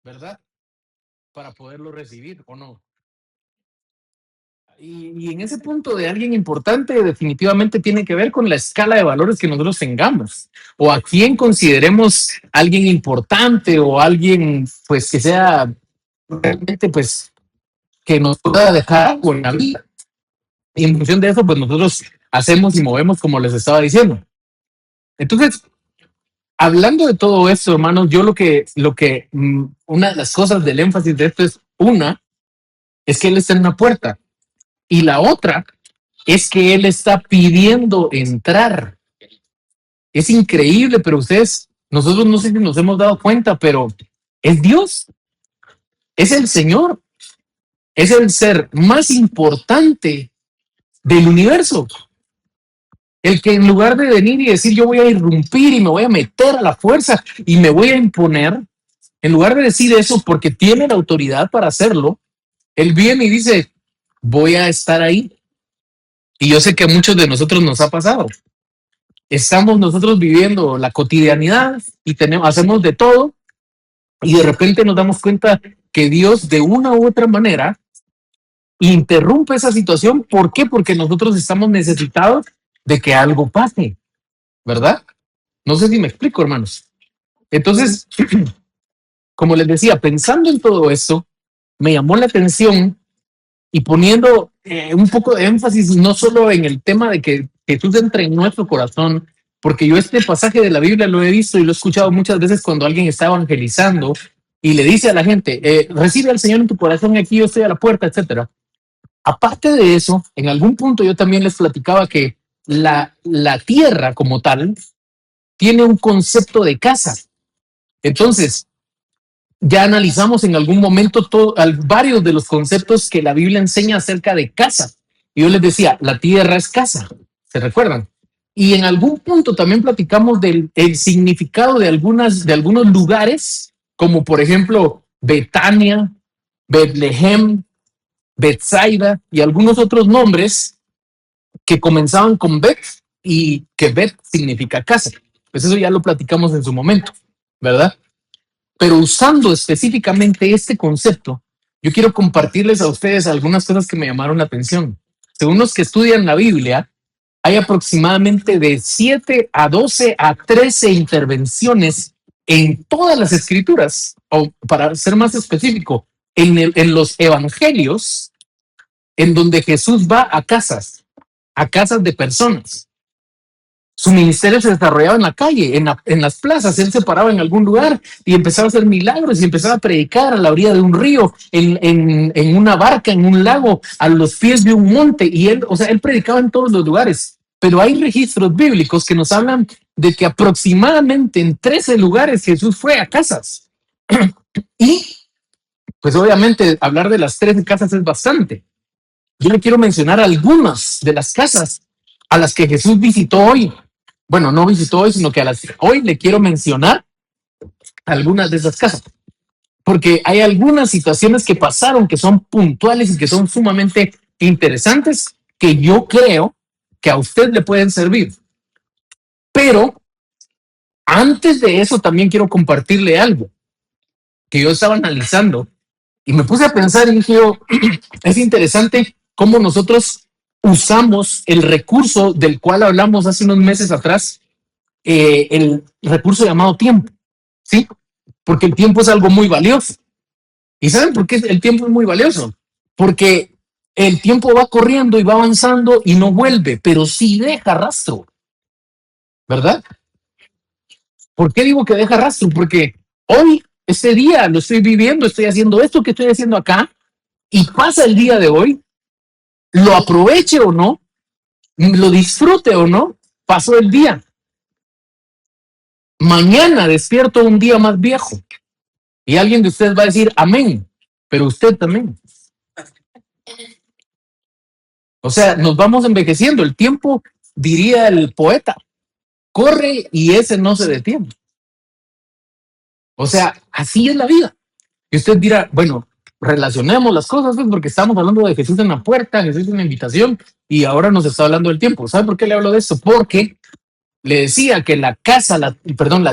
¿verdad? Para poderlo recibir o no. Y en ese punto de alguien importante definitivamente tiene que ver con la escala de valores que nosotros tengamos o a quién consideremos alguien importante o alguien pues que sea realmente pues que nos pueda dejar algo en la vida. Y en función de eso pues nosotros hacemos y movemos como les estaba diciendo. Entonces, hablando de todo esto, hermanos, yo una de las cosas del énfasis de esto es que él está en una puerta y la otra es que él está pidiendo entrar. Es increíble, pero nosotros no sé si nos hemos dado cuenta, pero es Dios, es el Señor, es el ser más importante del universo. El que en lugar de venir y decir yo voy a irrumpir y me voy a meter a la fuerza y me voy a imponer, en lugar de decir eso porque tiene la autoridad para hacerlo, él viene y dice voy a estar ahí. Y yo sé que a muchos de nosotros nos ha pasado. Estamos nosotros viviendo la cotidianidad y hacemos de todo y de repente nos damos cuenta que Dios de una u otra manera interrumpe esa situación. ¿Por qué? Porque nosotros estamos necesitados de que algo pase, ¿verdad? No sé si me explico, hermanos. Entonces, como les decía, pensando en todo esto, me llamó la atención y poniendo un poco de énfasis no solo en el tema de que Jesús entre en nuestro corazón, porque yo este pasaje de la Biblia lo he visto y lo he escuchado muchas veces cuando alguien está evangelizando y le dice a la gente, recibe al Señor en tu corazón, aquí yo estoy a la puerta, etcétera. Aparte de eso, en algún punto yo también les platicaba que la tierra como tal tiene un concepto de casa. Entonces, ya analizamos en algún momento varios de los conceptos que la Biblia enseña acerca de casa. Y yo les decía, la tierra es casa, ¿se recuerdan? Y en algún punto también platicamos del significado de algunos lugares, como por ejemplo Betania, Betlehem, Betsaida y algunos otros nombres que comenzaban con Bet y que Bet significa casa. Pues eso ya lo platicamos en su momento, ¿verdad? Pero usando específicamente este concepto, yo quiero compartirles a ustedes algunas cosas que me llamaron la atención. Según los que estudian la Biblia, hay aproximadamente de 7 a 12 a 13 intervenciones en todas las escrituras, o para ser más específico, en los evangelios, en donde Jesús va a casas de personas. Su ministerio se desarrollaba en la calle, en las plazas. Él se paraba en algún lugar y empezaba a hacer milagros y empezaba a predicar a la orilla de un río, en una barca, en un lago, a los pies de un monte. Y él predicaba en todos los lugares. Pero hay registros bíblicos que nos hablan de que aproximadamente en 13 lugares Jesús fue a casas. Y pues obviamente hablar de las 13 casas es bastante. Yo le quiero mencionar algunas de las casas a las que Jesús visitó hoy. Bueno, no visitó hoy, sino que hoy le quiero mencionar algunas de esas casas. Porque hay algunas situaciones que pasaron que son puntuales y que son sumamente interesantes que yo creo que a usted le pueden servir. Pero antes de eso también quiero compartirle algo que yo estaba analizando y me puse a pensar y dije yo, es interesante cómo nosotros usamos el recurso del cual hablamos hace unos meses atrás, el recurso llamado tiempo, ¿sí? Porque el tiempo es algo muy valioso. ¿Y saben por qué el tiempo es muy valioso? Porque el tiempo va corriendo y va avanzando y no vuelve, pero sí deja rastro, ¿verdad? ¿Por qué digo que deja rastro? Porque hoy, este día, lo estoy viviendo, estoy haciendo esto que estoy haciendo acá y pasa el día de hoy, lo aproveche o no, lo disfrute o no, pasó el día. Mañana despierto un día más viejo y alguien de ustedes va a decir amén, pero usted también. O sea, nos vamos envejeciendo. El tiempo, diría el poeta, corre y ese no se detiene. O sea, así es la vida. Y usted dirá, bueno, relacionemos las cosas, pues, porque estamos hablando de Jesús en la puerta, Jesús en la invitación, y ahora nos está hablando del tiempo. ¿Sabe por qué le hablo de esto? Porque le decía que la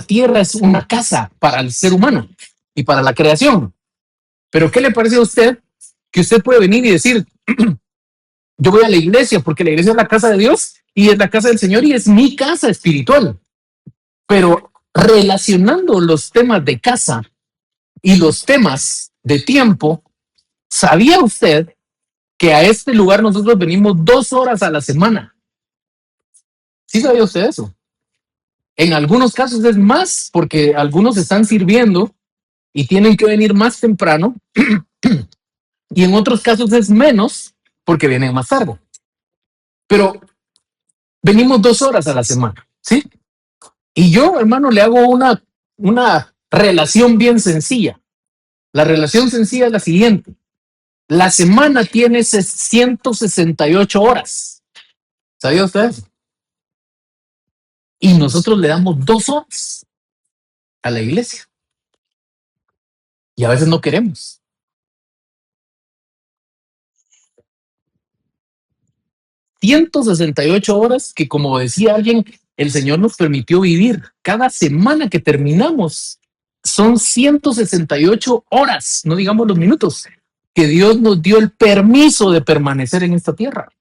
tierra es una casa para el ser humano. y para la creación. Pero ¿qué le parece a usted que usted puede venir y decir, yo voy a la iglesia porque la iglesia es la casa de Dios y es la casa del Señor y es mi casa espiritual? Pero relacionando los temas de casa y los temas de tiempo, ¿sabía usted que a este lugar nosotros venimos 2 horas a la semana? ¿Sí sabía usted eso? En algunos casos es más porque algunos están sirviendo y tienen que venir más temprano y en otros casos es menos porque vienen más tarde. Pero venimos 2 horas a la semana, ¿sí? Y yo, hermano, le hago una relación bien sencilla. La relación sencilla es la siguiente. La semana tiene 168 horas. ¿Sabía usted? Y nosotros le damos 2 horas a la iglesia. Y a veces no queremos. 168 horas que, como decía alguien, el Señor nos permitió vivir. Cada semana que terminamos son 168 horas, no digamos los minutos, que Dios nos dio el permiso de permanecer en esta tierra.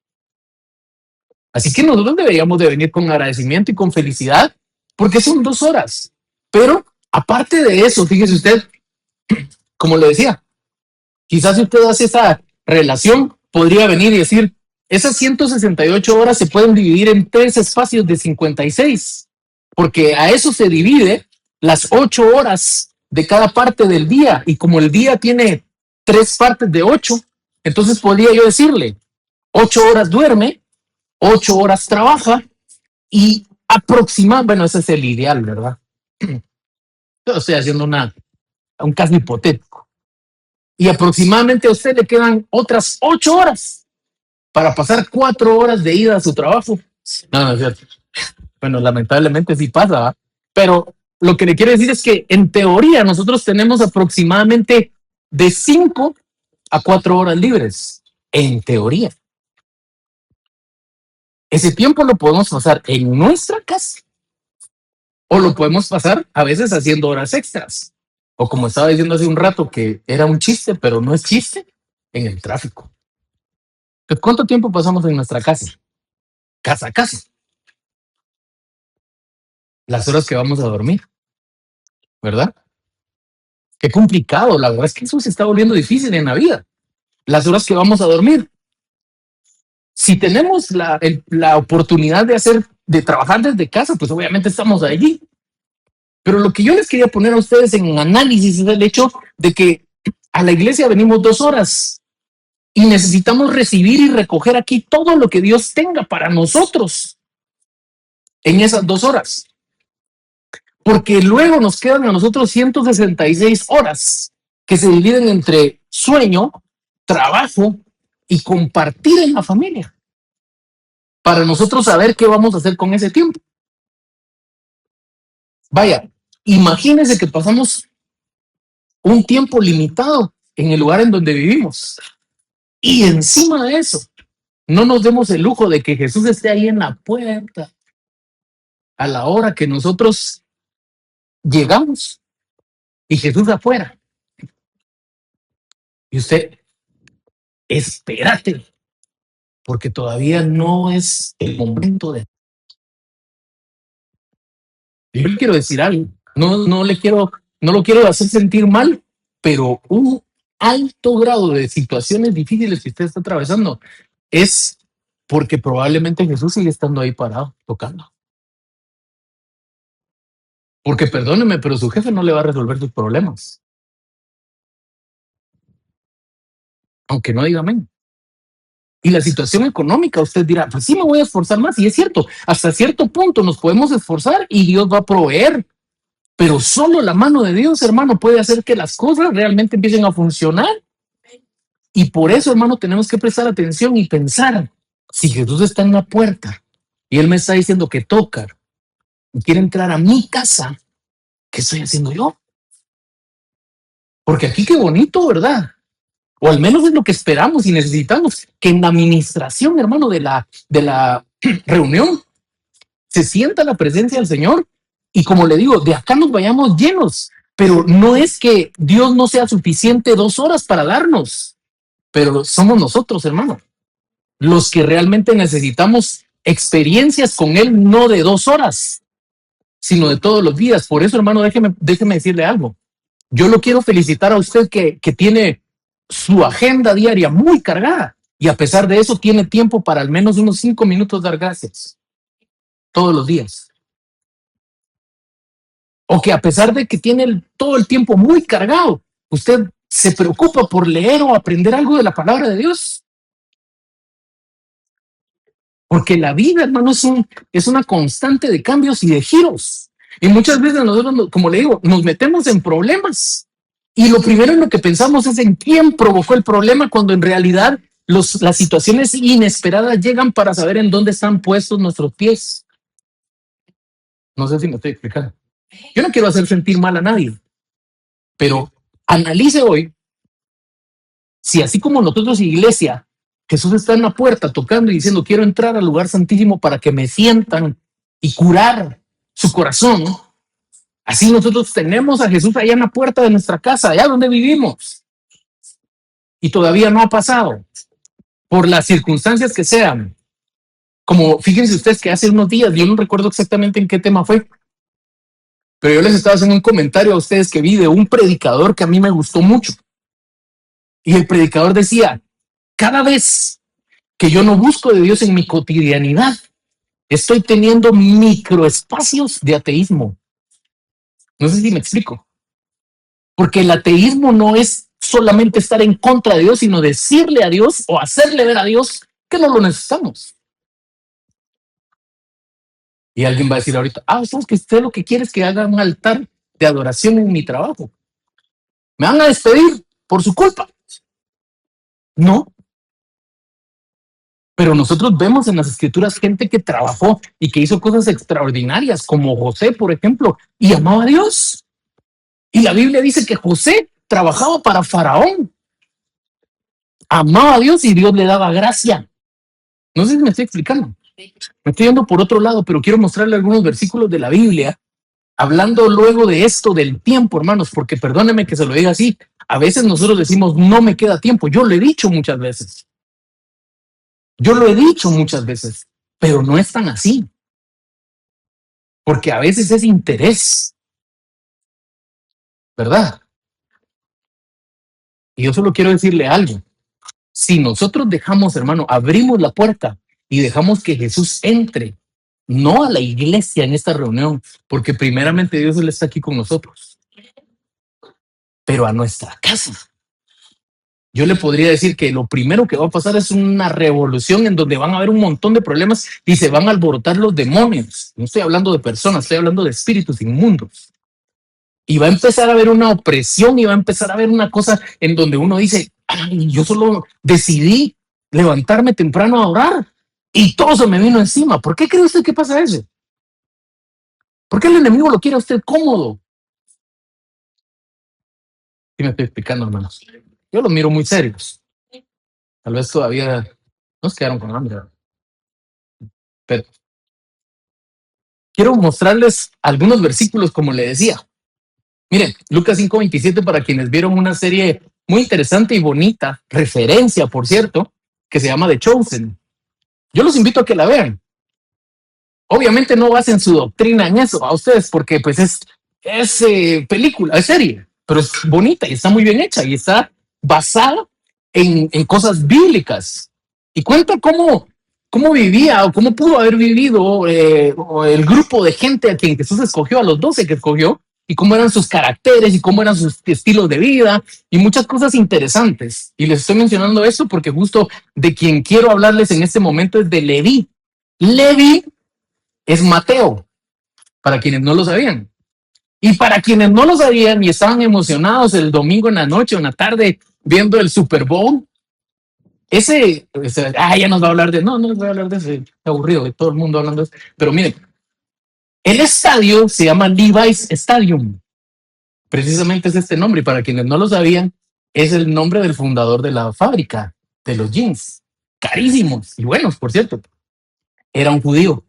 Así que nosotros deberíamos de venir con agradecimiento y con felicidad, porque son 2 horas. Pero aparte de eso, fíjese usted, como le decía, quizás si usted hace esa relación, podría venir y decir, esas 168 horas se pueden dividir en 3 espacios de 56, porque a eso se divide las 8 horas de cada parte del día. Y como el día tiene 3 partes de 8, entonces podría yo decirle, 8 horas duerme, 8 horas trabaja y aproximadamente, bueno, ese es el ideal, ¿verdad? Yo estoy haciendo un caso hipotético. Y aproximadamente a usted le quedan otras 8 horas para pasar 4 horas de ida a su trabajo. No, no es cierto. Bueno, lamentablemente sí pasa, ¿va? Pero lo que le quiero decir es que en teoría nosotros tenemos aproximadamente de 5 a 4 horas libres. En teoría. Ese tiempo lo podemos pasar en nuestra casa o lo podemos pasar a veces haciendo horas extras. O como estaba diciendo hace un rato que era un chiste, pero no es chiste, en el tráfico. ¿Cuánto tiempo pasamos en nuestra casa? Casa a casa. Las horas que vamos a dormir, ¿verdad? Qué complicado, la verdad es que eso se está volviendo difícil en la vida. Las horas que vamos a dormir. Si tenemos la oportunidad de trabajar desde casa, pues obviamente estamos allí. Pero lo que yo les quería poner a ustedes en análisis es el hecho de que a la iglesia venimos 2 horas y necesitamos recibir y recoger aquí todo lo que Dios tenga para nosotros en esas 2 horas. Porque luego nos quedan a nosotros 166 horas que se dividen entre sueño, trabajo y compartir en la familia. Para nosotros saber qué vamos a hacer con ese tiempo. Vaya, imagínense que pasamos un tiempo limitado en el lugar en donde vivimos. Y encima de eso, no nos demos el lujo de que Jesús esté ahí en la puerta a la hora que nosotros llegamos y Jesús afuera. Y usted, espérate, porque todavía no es el momento de... Yo le quiero decir algo, no lo quiero hacer sentir mal, pero un alto grado de situaciones difíciles que usted está atravesando es porque probablemente Jesús sigue estando ahí parado, tocando. Porque perdóneme, pero su jefe no le va a resolver sus problemas. Aunque no diga amén. Y la situación económica, usted dirá, pues sí me voy a esforzar más. Y es cierto, hasta cierto punto nos podemos esforzar y Dios va a proveer. Pero solo la mano de Dios, hermano, puede hacer que las cosas realmente empiecen a funcionar. Y por eso, hermano, tenemos que prestar atención y pensar, si Jesús está en la puerta y Él me está diciendo que toca y quiere entrar a mi casa, ¿qué estoy haciendo yo? Porque aquí qué bonito, ¿verdad? O al menos es lo que esperamos y necesitamos, que en la administración, hermano, de la reunión se sienta la presencia del Señor y, como le digo, de acá nos vayamos llenos, Pero no es que Dios no sea suficiente 2 horas para darnos, pero somos nosotros, hermano, los que realmente necesitamos experiencias con Él, no de 2 horas, sino de todos los días. Por eso, hermano, déjeme decirle algo. Yo lo quiero felicitar a usted que tiene su agenda diaria muy cargada y a pesar de eso tiene tiempo para al menos unos 5 minutos dar gracias todos los días. O que a pesar de que tiene todo el tiempo muy cargado, usted se preocupa por leer o aprender algo de la palabra de Dios. Porque la vida, hermano, es una constante de cambios y de giros. Y muchas veces nosotros, como le digo, nos metemos en problemas. Y lo primero en lo que pensamos es en quién provocó el problema, cuando en realidad las situaciones inesperadas llegan para saber en dónde están puestos nuestros pies. No sé si me estoy explicando. Yo no quiero hacer sentir mal a nadie, pero analice hoy si así como nosotros, iglesia, Jesús está en la puerta tocando y diciendo, quiero entrar al lugar santísimo para que me sientan y curar su corazón. Así nosotros tenemos a Jesús allá en la puerta de nuestra casa, allá donde vivimos. Y todavía no ha pasado, por las circunstancias que sean. Como fíjense ustedes que hace unos días, yo no recuerdo exactamente en qué tema fue, pero yo les estaba haciendo un comentario a ustedes que vi de un predicador que a mí me gustó mucho. Y el predicador decía, cada vez que yo no busco de Dios en mi cotidianidad, estoy teniendo microespacios de ateísmo. No sé si me explico. Porque el ateísmo no es solamente estar en contra de Dios, sino decirle a Dios o hacerle ver a Dios que no lo necesitamos. Y alguien va a decir ahorita, ¿sabes que usted lo que quiere es que haga un altar de adoración en mi trabajo? ¿Me van a despedir por su culpa? No. Pero nosotros vemos en las escrituras gente que trabajó y que hizo cosas extraordinarias, como José, por ejemplo, y amaba a Dios. Y la Biblia dice que José trabajaba para Faraón. Amaba a Dios y Dios le daba gracia. No sé si me estoy explicando. Me estoy yendo por otro lado, pero quiero mostrarle algunos versículos de la Biblia, hablando luego de esto del tiempo, hermanos, porque perdóneme que se lo diga así. A veces nosotros decimos, no me queda tiempo. Yo lo he dicho muchas veces. Pero no es tan así. Porque a veces es interés, ¿verdad? Y yo solo quiero decirle algo. Si nosotros dejamos, hermano, abrimos la puerta y dejamos que Jesús entre, no a la iglesia en esta reunión, porque primeramente Dios Él está aquí con nosotros, pero a nuestra casa. Yo le podría decir que lo primero que va a pasar es una revolución en donde van a haber un montón de problemas y se van a alborotar los demonios. No estoy hablando de personas, estoy hablando de espíritus inmundos. Y va a empezar a haber una opresión y va a empezar a haber una cosa en donde uno dice, ay, yo solo decidí levantarme temprano a orar y todo se me vino encima. ¿Por qué cree usted que pasa eso? ¿Por qué el enemigo lo quiere a usted cómodo? Sí me estoy explicando, hermanos. Yo los miro muy serios. Tal vez todavía nos quedaron con hambre. Pero quiero mostrarles algunos versículos, como le decía. Miren, Lucas 5:27, para quienes vieron una serie muy interesante y bonita, referencia, por cierto, que se llama The Chosen. Yo los invito a que la vean. Obviamente no basen su doctrina en eso a ustedes, porque pues es película, es serie, pero es bonita y está muy bien hecha y está basada en cosas bíblicas. Y cuenta cómo vivía o cómo pudo haber vivido el grupo de gente a quien Jesús escogió, a los 12 que escogió, y cómo eran sus caracteres y cómo eran sus estilos de vida y muchas cosas interesantes. Y les estoy mencionando esto porque justo de quien quiero hablarles en este momento es de Leví. Leví es Mateo, para quienes no lo sabían. Y para quienes no lo sabían y estaban emocionados el domingo en la noche o en la tarde viendo el Super Bowl, ya nos va a hablar no les voy a hablar de ese, aburrido, de todo el mundo hablando de eso. Pero miren, el estadio se llama Levi's Stadium. Precisamente es este nombre, y para quienes no lo sabían, es el nombre del fundador de la fábrica de los jeans. Carísimos y buenos, por cierto. Era un judío.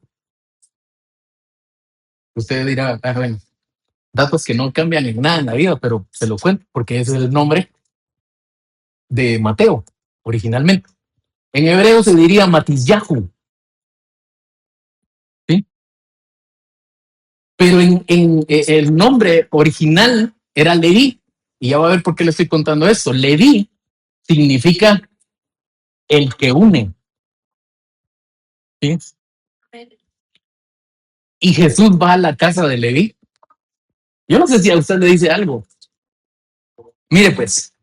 Usted dirá, bueno, Datos que no cambian en nada en la vida, pero se lo cuento porque ese es el nombre de Mateo originalmente. En hebreo se diría Matisyahu, ¿sí? Pero el nombre original era Leví. Y ya va a ver por qué le estoy contando esto. Leví significa el que une, ¿sí? Y Jesús va a la casa de Leví. Yo no sé si a usted le dice algo. Mire, pues,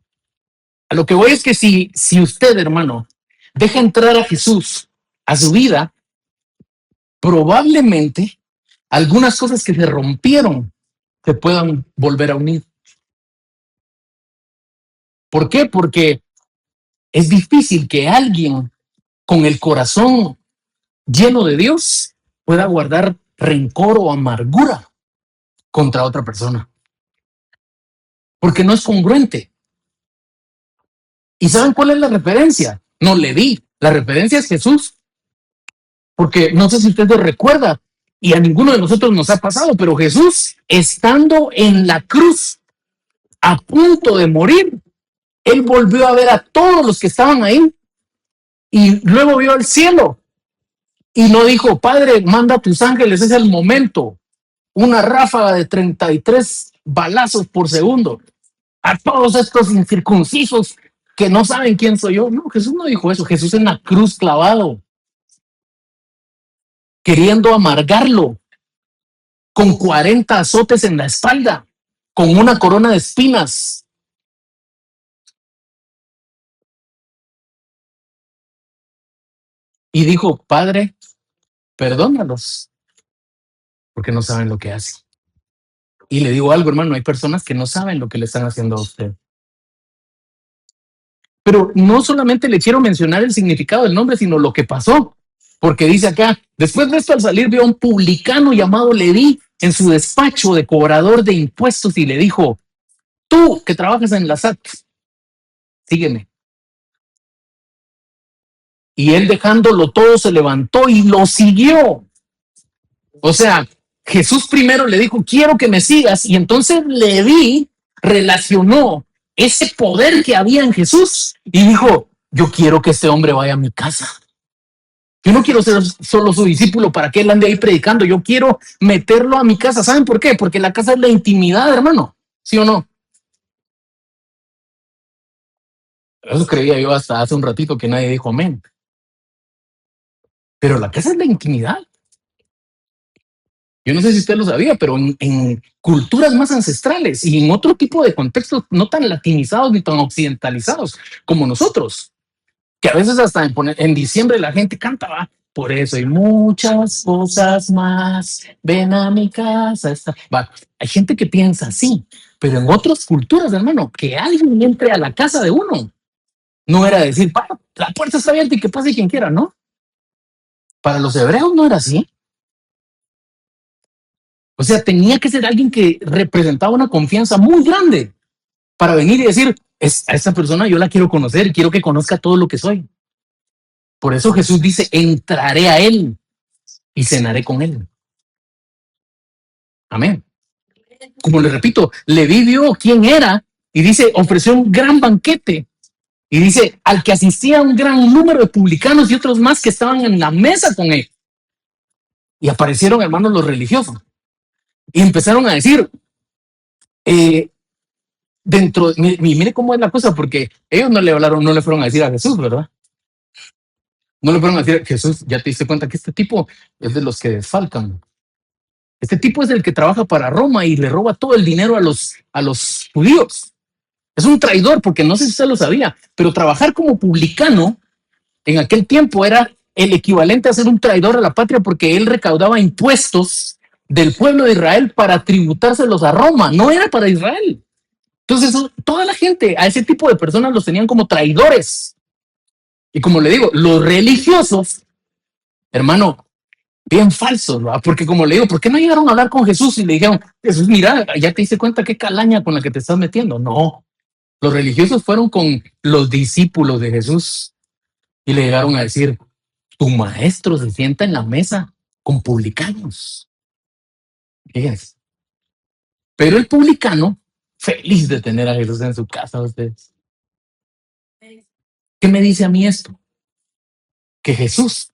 a lo que voy es que si usted, hermano, deja entrar a Jesús a su vida, probablemente algunas cosas que se rompieron se puedan volver a unir. ¿Por qué? Porque es difícil que alguien con el corazón lleno de Dios pueda guardar rencor o amargura contra otra persona, porque no es congruente. ¿Y saben cuál es la referencia? No le di. La referencia es Jesús, porque no sé si usted lo recuerda, y a ninguno de nosotros nos ha pasado, pero Jesús, estando en la cruz, a punto de morir, él volvió a ver a todos los que estaban ahí y luego vio al cielo y no dijo, Padre, manda a tus ángeles, es el momento. Una ráfaga de 33 balazos por segundo a todos estos incircuncisos que no saben quién soy yo. No, Jesús no dijo eso. Jesús en la cruz clavado, queriendo amargarlo, con 40 azotes en la espalda, con una corona de espinas. Y dijo, Padre, perdónalos, porque no saben lo que hacen. Y le digo algo, hermano, hay personas que no saben lo que le están haciendo a usted. Pero no solamente le quiero mencionar el significado del nombre, sino lo que pasó. Porque dice acá, después de esto al salir vio a un publicano llamado Leví en su despacho de cobrador de impuestos y le dijo, tú que trabajas en la SAT, sígueme. Y él dejándolo todo se levantó y lo siguió. O sea, Jesús primero le dijo, quiero que me sigas. Y entonces Leví relacionó ese poder que había en Jesús y dijo, yo quiero que este hombre vaya a mi casa. Yo no quiero ser solo su discípulo para que él ande ahí predicando. Yo quiero meterlo a mi casa. ¿Saben por qué? Porque la casa es la intimidad, hermano. ¿Sí o no? Eso creía yo hasta hace un ratito que nadie dijo amén. Pero la casa es la intimidad. Yo no sé si usted lo sabía, pero en culturas más ancestrales y en otro tipo de contextos no tan latinizados ni tan occidentalizados como nosotros, que a veces hasta en diciembre la gente canta, va, por eso hay muchas cosas más, ven a mi casa. Va. Hay gente que piensa así, pero en otras culturas, hermano, que alguien entre a la casa de uno, no era decir, la puerta está abierta y que pase quien quiera, ¿no? Para los hebreos no era así. O sea, tenía que ser alguien que representaba una confianza muy grande para venir y decir, a esta persona yo la quiero conocer y quiero que conozca todo lo que soy. Por eso Jesús dice, entraré a él y cenaré con él. Amén. Como le repito, Leví vio quién era y dice, ofreció un gran banquete. Y dice, al que asistía un gran número de publicanos y otros más que estaban en la mesa con él. Y aparecieron, hermanos, los religiosos. Y empezaron a decir, mire cómo es la cosa, porque ellos no le hablaron, no le fueron a decir a Jesús, ¿verdad? No le fueron a decir a Jesús, ya te diste cuenta que este tipo es de los que desfalcan. Este tipo es el que trabaja para Roma y le roba todo el dinero a los judíos. Es un traidor, porque no sé si usted lo sabía, pero trabajar como publicano en aquel tiempo era el equivalente a ser un traidor a la patria, porque él recaudaba impuestos del pueblo de Israel para tributárselos a Roma, no era para Israel. Entonces, toda la gente, a ese tipo de personas los tenían como traidores. Y como le digo, los religiosos, hermano, bien falsos, ¿verdad? Porque como le digo, ¿por qué no llegaron a hablar con Jesús y le dijeron, Jesús, mira, ya te diste cuenta qué calaña con la que te estás metiendo? No, los religiosos fueron con los discípulos de Jesús y le llegaron a decir, tu maestro se sienta en la mesa con publicanos. Fíjense. Pero el publicano, feliz de tener a Jesús en su casa, ustedes. ¿Qué me dice a mí esto? Que Jesús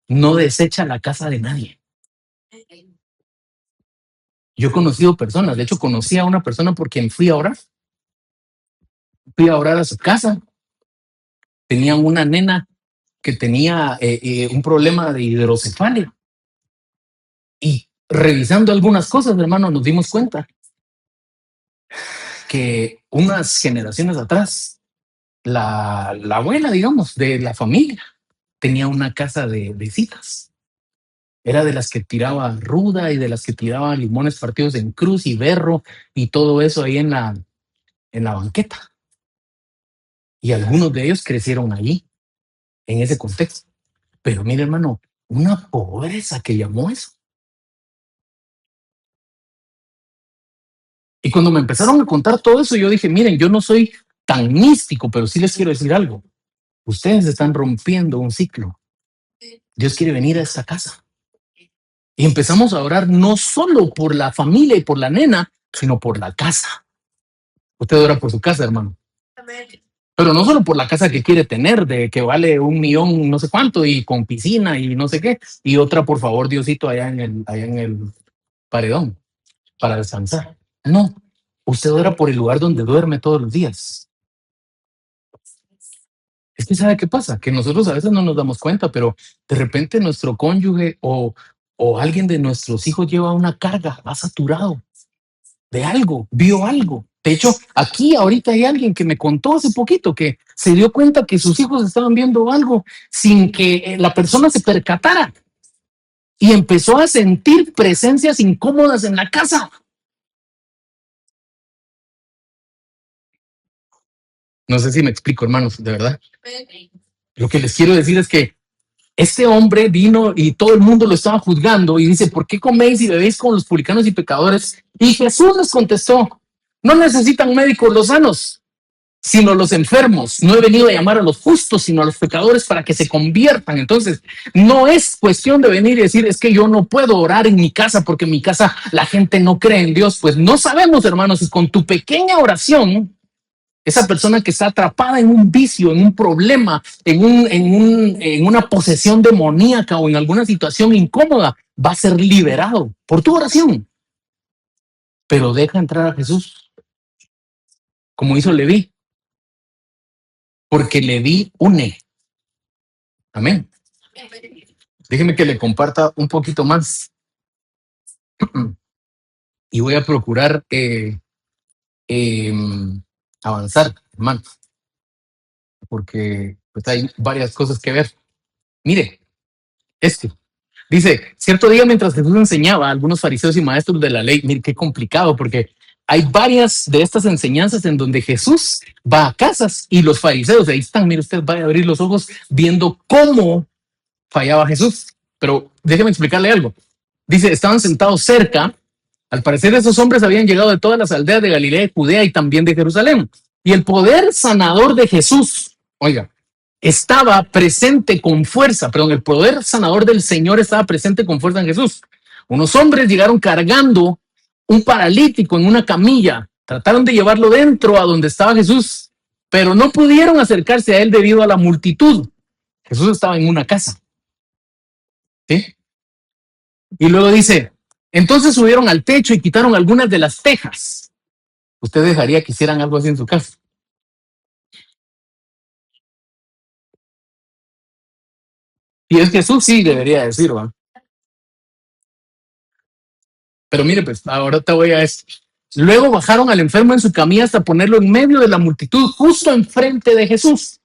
no desecha la casa de nadie. Yo he conocido personas, de hecho conocí a una persona por quien fui a orar. Fui a orar a su casa. Tenían una nena que tenía un problema de hidrocefalia. Y revisando algunas cosas, hermano, nos dimos cuenta que unas generaciones atrás, la abuela, digamos, de la familia, tenía una casa de citas. Era de las que tiraba ruda y de las que tiraba limones partidos en cruz y berro y todo eso ahí en la banqueta. Y algunos de ellos crecieron allí, en ese contexto. Pero mire, hermano, una pobreza que llamó eso. Y cuando me empezaron a contar todo eso, yo dije, miren, yo no soy tan místico, pero sí les quiero decir algo. Ustedes están rompiendo un ciclo. Dios quiere venir a esta casa. Y empezamos a orar no solo por la familia y por la nena, sino por la casa. Usted ora por su casa, hermano. Pero no solo por la casa que quiere tener, de que vale 1 millón, no sé cuánto, y con piscina y no sé qué. Y otra, por favor, Diosito, allá en el paredón, para descansar. No, usted ora por el lugar donde duerme todos los días. Es que ¿sabe qué pasa? Que nosotros a veces no nos damos cuenta, pero de repente nuestro cónyuge o alguien de nuestros hijos lleva una carga, va saturado de algo, vio algo. De hecho, aquí ahorita hay alguien que me contó hace poquito que se dio cuenta que sus hijos estaban viendo algo sin que la persona se percatara y empezó a sentir presencias incómodas en la casa. No sé si me explico, hermanos, de verdad. Lo que les quiero decir es que este hombre vino y todo el mundo lo estaba juzgando y dice, ¿por qué coméis y bebéis con los publicanos y pecadores? Y Jesús les contestó, no necesitan médicos los sanos, sino los enfermos. No he venido a llamar a los justos, sino a los pecadores para que se conviertan. Entonces, no es cuestión de venir y decir, es que yo no puedo orar en mi casa porque en mi casa la gente no cree en Dios. Pues no sabemos, hermanos, si con tu pequeña oración, esa persona que está atrapada en un vicio, en un problema, en una posesión demoníaca o en alguna situación incómoda, va a ser liberado por tu oración. Pero deja entrar a Jesús, como hizo Leví, porque Leví une. Amén. Déjeme que le comparta un poquito más y voy a procurar avanzar, hermano, porque pues, hay varias cosas que ver. Mire, esto. Dice, cierto día mientras Jesús enseñaba a algunos fariseos y maestros de la ley, mire qué complicado, porque hay varias de estas enseñanzas en donde Jesús va a casas y los fariseos, ahí están, mire usted, va a abrir los ojos viendo cómo fallaba Jesús. Pero déjeme explicarle algo. Dice, estaban sentados cerca. Al parecer esos hombres habían llegado de todas las aldeas de Galilea, de Judea y también de Jerusalén. Y el poder sanador de Jesús, oiga, estaba presente con fuerza, perdón, el poder sanador del Señor estaba presente con fuerza en Jesús. Unos hombres llegaron cargando un paralítico en una camilla, trataron de llevarlo dentro a donde estaba Jesús, pero no pudieron acercarse a él debido a la multitud. Jesús estaba en una casa. ¿Sí? Y luego dice, entonces subieron al techo y quitaron algunas de las tejas. ¿Usted dejaría que hicieran algo así en su casa? Y es Jesús, sí, debería decir, ¿va? Pero mire, pues, ahora te voy a esto. Luego bajaron al enfermo en su camilla hasta ponerlo en medio de la multitud, justo enfrente de Jesús.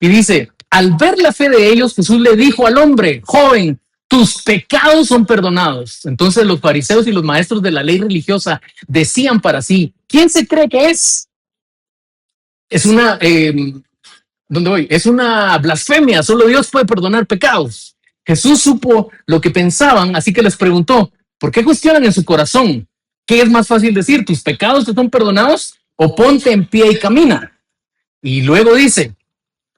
Y dice, al ver la fe de ellos, Jesús le dijo al hombre, joven, tus pecados son perdonados. Entonces los fariseos y los maestros de la ley religiosa decían para sí, ¿quién se cree que es? Es una, ¿dónde voy? Es una blasfemia, solo Dios puede perdonar pecados. Jesús supo lo que pensaban, así que les preguntó, ¿por qué cuestionan en su corazón? ¿Qué es más fácil decir? ¿Tus pecados te son perdonados? ¿O ponte en pie y camina? Y luego dice,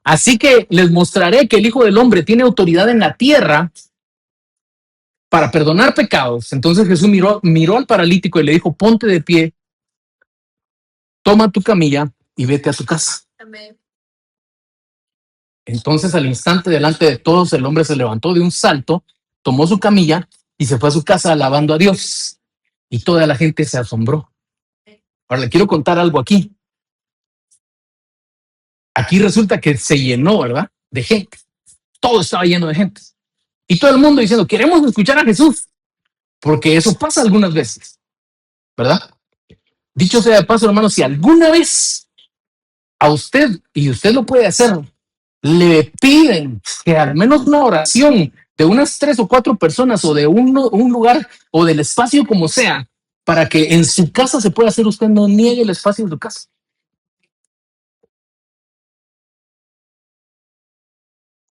así que les mostraré que el Hijo del Hombre tiene autoridad en la tierra para perdonar pecados. Entonces Jesús miró al paralítico y le dijo, ponte de pie, toma tu camilla y vete a tu casa. Amén. Entonces al instante delante de todos el hombre se levantó de un salto, tomó su camilla y se fue a su casa alabando a Dios. Y toda la gente se asombró. Ahora le quiero contar algo aquí. Aquí resulta que se llenó, ¿verdad? De gente. Todo estaba lleno de gente. Y todo el mundo diciendo, queremos escuchar a Jesús. Porque eso pasa algunas veces, ¿verdad? Dicho sea de paso, hermano, si alguna vez a usted, y usted lo puede hacer, le piden que al menos una oración de unas 3 o 4 personas o de un lugar o del espacio como sea, para que en su casa se pueda hacer, usted no niegue el espacio de su casa.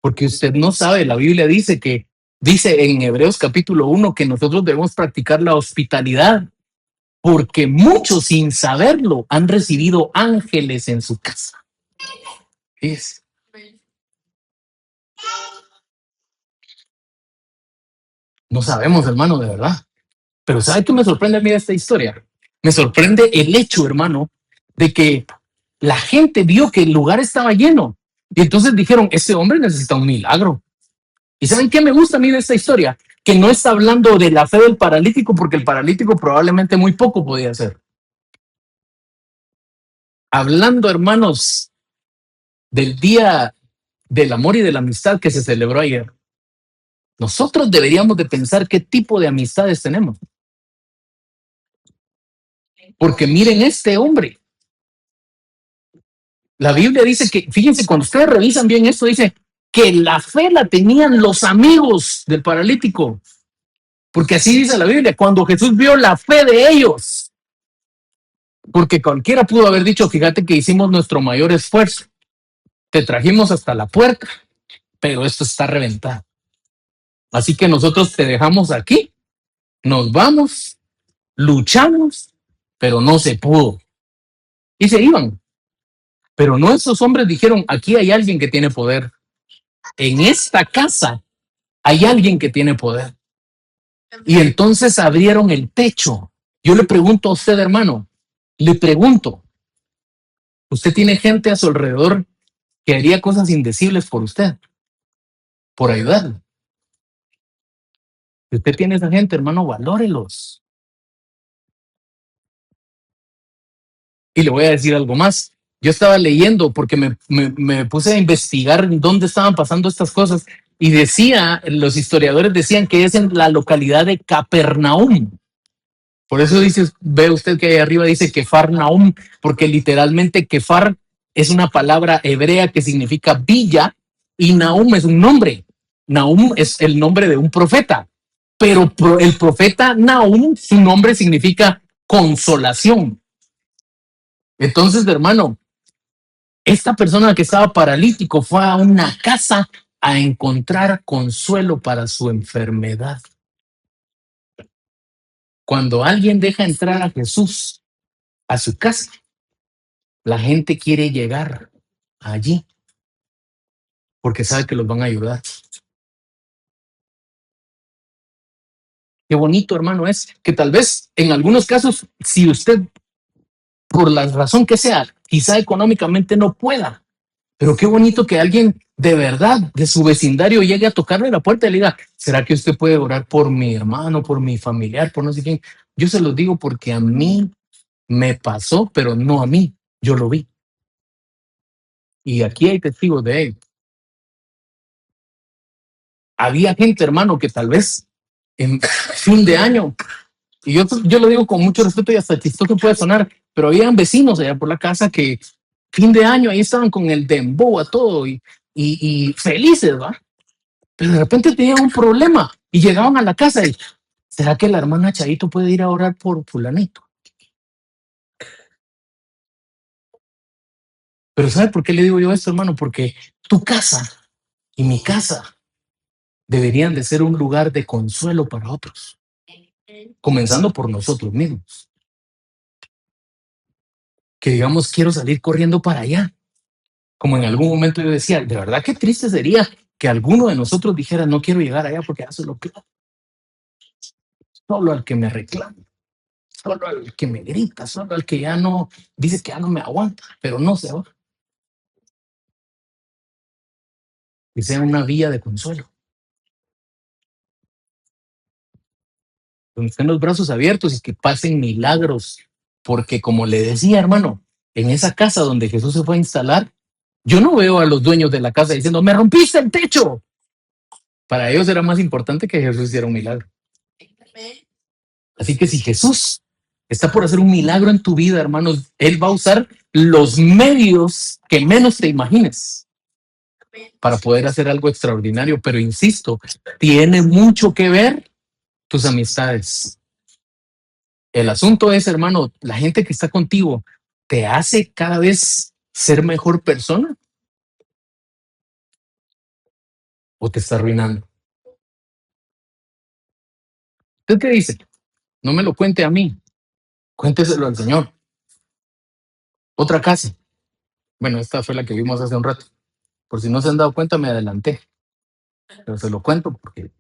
Porque usted no sabe, la Biblia dice en Hebreos capítulo 1 que nosotros debemos practicar la hospitalidad, porque muchos sin saberlo han recibido ángeles en su casa. Es. No sabemos, hermano, de verdad. Pero ¿sabe qué me sorprende a mí de esta historia? Me sorprende el hecho, hermano, de que la gente vio que el lugar estaba lleno. Y entonces dijeron, este hombre necesita un milagro. ¿Y saben qué me gusta a mí de esta historia? Que no está hablando de la fe del paralítico, porque el paralítico probablemente muy poco podía hacer. Hablando, hermanos, del día del amor y de la amistad que se celebró ayer. Nosotros deberíamos de pensar qué tipo de amistades tenemos. Porque miren este hombre. La Biblia dice que, fíjense, cuando ustedes revisan bien esto, dice que la fe la tenían los amigos del paralítico. Porque así dice la Biblia, cuando Jesús vio la fe de ellos. Porque cualquiera pudo haber dicho, fíjate que hicimos nuestro mayor esfuerzo. Te trajimos hasta la puerta, pero esto está reventado. Así que nosotros te dejamos aquí, nos vamos, luchamos, pero no se pudo. Y se iban. Pero no, esos hombres dijeron, aquí hay alguien que tiene poder. En esta casa hay alguien que tiene poder. Y entonces abrieron el techo. Yo le pregunto a usted, hermano, le pregunto, ¿usted tiene gente a su alrededor que haría cosas indecibles por usted, por ayudarle? Si usted tiene esa gente, hermano, valórelos. Y le voy a decir algo más. Yo estaba leyendo porque me puse a investigar dónde estaban pasando estas cosas y los historiadores decían que es en la localidad de Capernaum. Por eso dice, ve usted que ahí arriba dice Kefar Naum, porque literalmente Kefar es una palabra hebrea que significa villa y Naum es un nombre. Naum es el nombre de un profeta, pero el profeta Naum, su nombre significa consolación. Entonces, hermano, esta persona que estaba paralítico fue a una casa a encontrar consuelo para su enfermedad. Cuando alguien deja entrar a Jesús a su casa, la gente quiere llegar allí porque sabe que los van a ayudar. Qué bonito, hermano, es que tal vez en algunos casos, si usted, por la razón que sea, quizá económicamente no pueda, pero qué bonito que alguien de verdad de su vecindario llegue a tocarle la puerta y le diga, ¿será que usted puede orar por mi hermano, por mi familiar, por no sé quién? Yo se los digo porque a mí me pasó, pero no a mí, yo lo vi. Y aquí hay testigos de ello. Había gente, hermano, que tal vez en fin de año, y yo lo digo con mucho respeto y hasta chistoso puede sonar, pero habían vecinos allá por la casa que fin de año ahí estaban con el dembow a todo y felices, ¿va? Pero de repente tenían un problema y llegaban a la casa y ¿será que la hermana Chaito puede ir a orar por fulanito? Pero ¿sabe por qué le digo yo esto, hermano? Porque tu casa y mi casa deberían de ser un lugar de consuelo para otros, comenzando por nosotros mismos. Que digamos, quiero salir corriendo para allá. Como en algún momento yo decía, de verdad qué triste sería que alguno de nosotros dijera, no quiero llegar allá porque eso es lo que... solo al que me reclama, solo al que me grita, solo al que ya no dice que ya no me aguanta, pero no se va. Que sea una vía de consuelo, donde estén los brazos abiertos y que pasen milagros. Porque como le decía, hermano, en esa casa donde Jesús se fue a instalar, yo no veo a los dueños de la casa diciendo, me rompiste el techo. Para ellos era más importante que Jesús hiciera un milagro. Así que si Jesús está por hacer un milagro en tu vida, hermanos, Él va a usar los medios que menos te imagines para poder hacer algo extraordinario. Pero insisto, tiene mucho que ver tus amistades. El asunto es, hermano, la gente que está contigo te hace cada vez ser mejor persona o te está arruinando. ¿Usted qué dice? No me lo cuente a mí, cuénteselo al Señor. Otra casa. Bueno, esta fue la que vimos hace un rato. Por si no se han dado cuenta, me adelanté. Pero se lo cuento porque,